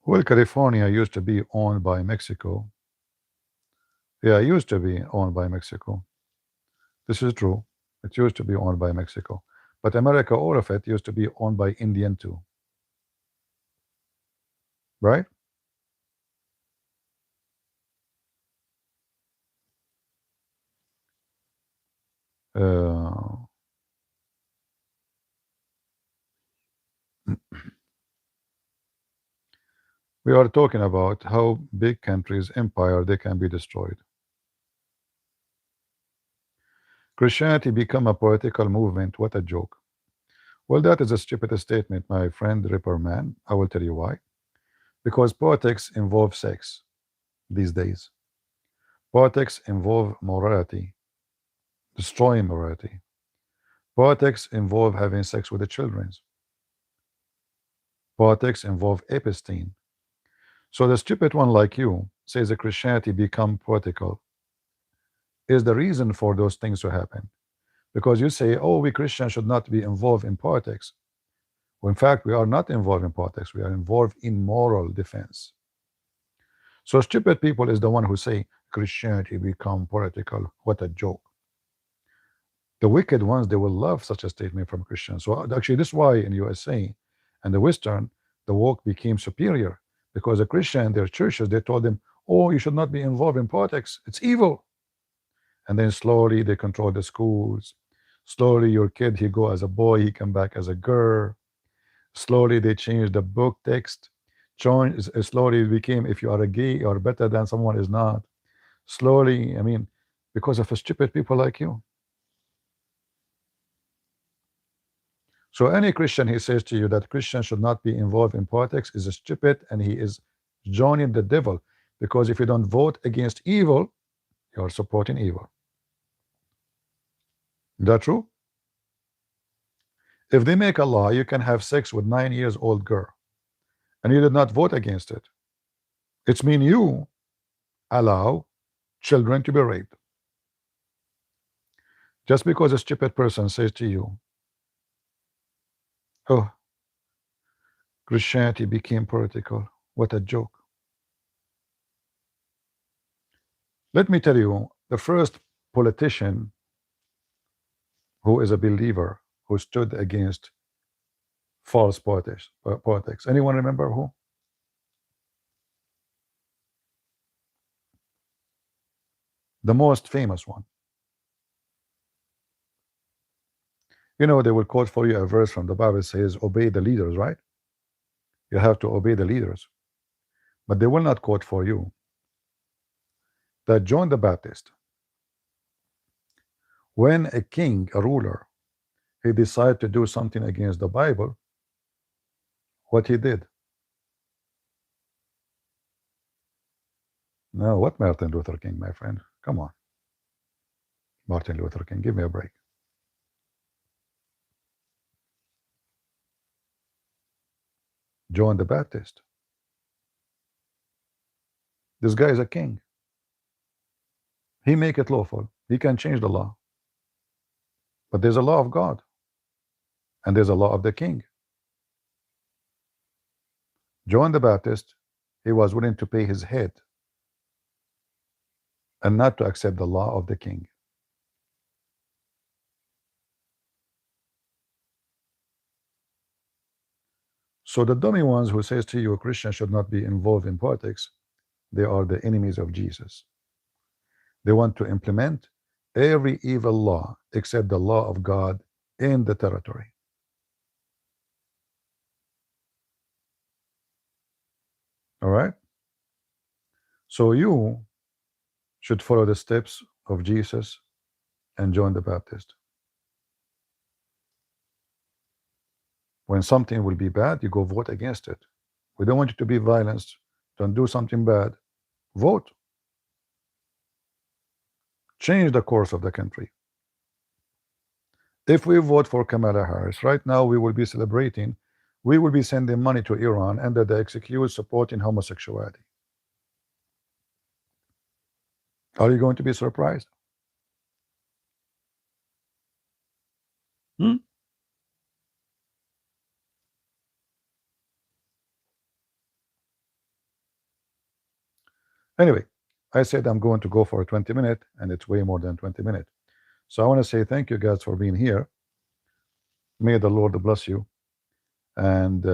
Well, California used to be owned by Mexico. Yeah, it used to be owned by Mexico. This is true. It used to be owned by Mexico. But America, all of it used to be owned by Indian too. Right? We are talking about how big countries, empire, they can be destroyed. Christianity become a political movement. What a joke. Well, that is a stupid statement, my friend Ripperman. I will tell you why. Because politics involve sex these days. Politics involve morality, destroying morality. Politics involve having sex with the children. Politics involve episteme. So the stupid one like you says that Christianity become political is the reason for those things to happen. Because you say, oh, we Christians should not be involved in politics. Well, in fact, we are not involved in politics. We are involved in moral defense. So stupid people is the one who say Christianity become political. What a joke. The wicked ones, they will love such a statement from Christians. So actually, this is why in USA and the Western, the woke became superior, because the Christian, their churches, they told them, oh, you should not be involved in politics. It's evil. And then slowly they control the schools. Slowly your kid, he go as a boy, he come back as a girl. Slowly they change the book text. Slowly it became, if you are a gay, you are better than someone is not. Slowly, I mean, because of a stupid people like you. So any Christian, he says to you that Christians should not be involved in politics is a stupid, and he is joining the devil, because if you don't vote against evil, you are supporting evil. Is that true? If they make a law, you can have sex with 9-year-old girl, and you did not vote against it, it's mean you allow children to be raped. Just because a stupid person says to you, oh, Christianity became political, what a joke. Let me tell you, the first politician who is a believer who stood against false politics. Anyone remember who? The most famous one. You know, they will quote for you a verse from the Bible says, obey the leaders, right? You have to obey the leaders. But they will not quote for you that John the Baptist, when a king, a ruler, he decided to do something against the Bible, what he did? No, what Martin Luther King, my friend? Come on. Martin Luther King, give me a break. John the Baptist. This guy is a king. He make it lawful. He can change the law. But there's a law of God, and there's a law of the king. John the Baptist, he was willing to pay his head and not to accept the law of the king. So the dummy ones who says to you a Christian should not be involved in politics, they are the enemies of Jesus. They want to implement every evil law except the law of God in the territory. All right? So you should follow the steps of Jesus and John the Baptist. When something will be bad, you go vote against it. We don't want you to be violent. Don't do something bad. Vote. Change the course of the country. If we vote for Kamala Harris, right now we will be celebrating, we will be sending money to Iran under the excuse supporting homosexuality. Are you going to be surprised? Anyway, I said I'm going to go for a 20-minute, and it's way more than 20 minutes. So I want to say thank you guys for being here. May the Lord bless you. And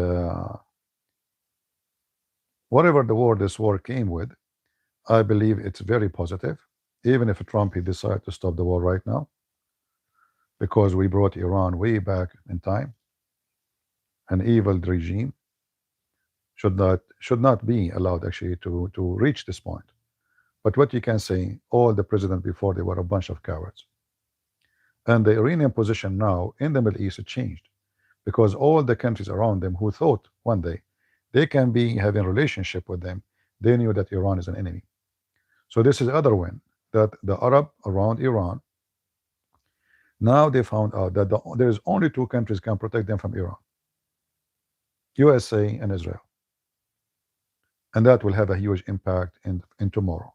whatever the war, this war came with, I believe it's very positive, even if Trump he decided to stop the war right now, because we brought Iran way back in time. An evil regime should not be allowed actually to reach this point. But what you can say, all the presidents before, they were a bunch of cowards. And the Iranian position now in the Middle East has changed, because all the countries around them who thought one day they can be having a relationship with them, they knew that Iran is an enemy. So this is the other win, that the Arab around Iran, now they found out that there is only two countries can protect them from Iran: USA and Israel. And that will have a huge impact in tomorrow.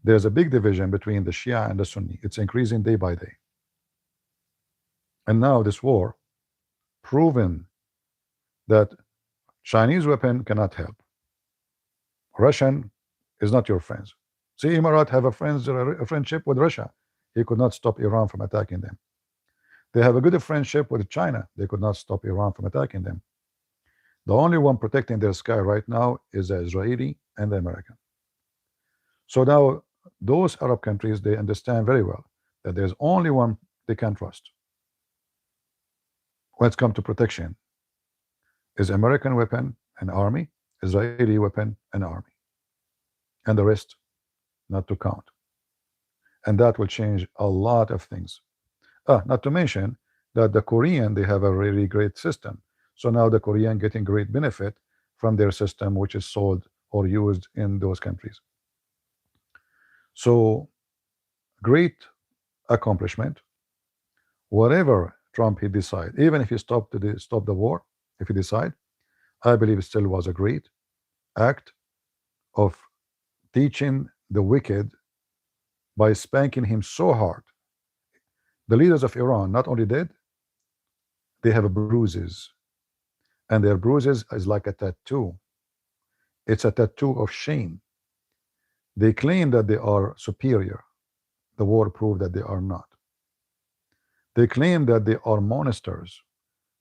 There's a big division between the Shia and the Sunni. It's increasing day by day. And now this war proven that Chinese weapon cannot help. Russian is not your friends. See, Emirat have a friendship with Russia. He could not stop Iran from attacking them. They have a good friendship with China. They could not stop Iran from attacking them. The only one protecting their sky right now is the Israeli and the American. So now those Arab countries, they understand very well that there's only one they can trust when it comes to protection, is American weapon and army, Israeli weapon and army, and the rest not to count. And that will change a lot of things. Not to mention that the Korean, they have a really great system. So now the Korean getting great benefit from their system, which is sold or used in those countries. So great accomplishment. Whatever Trump he decide, even if he stop the war, if he decide, I believe it still was a great act of teaching the wicked by spanking him so hard. The leaders of Iran not only dead, they have bruises, and their bruises is like a tattoo. It's a tattoo of shame. They claim that they are superior. The war proved that they are not. They claim that they are monsters.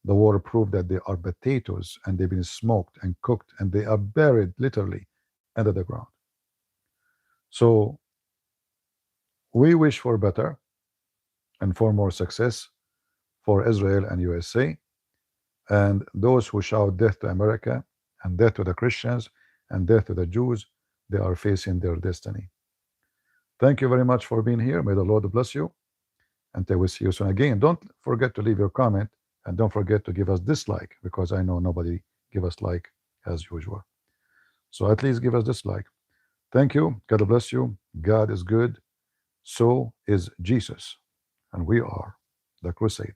The war proved that they are potatoes, and they've been smoked and cooked, and they are buried literally under the ground. So we wish for better and for more success for Israel and USA, and those who shout death to America and death to the Christians and death to the Jews, they are facing their destiny. Thank you very much for being here. May the Lord bless you, and I will see you soon again. Don't forget to leave your comment, and don't forget to give us dislike, because I know nobody give us like as usual. So at least give us dislike. Thank you. God bless you. God is good. So is Jesus. And we are the crusade.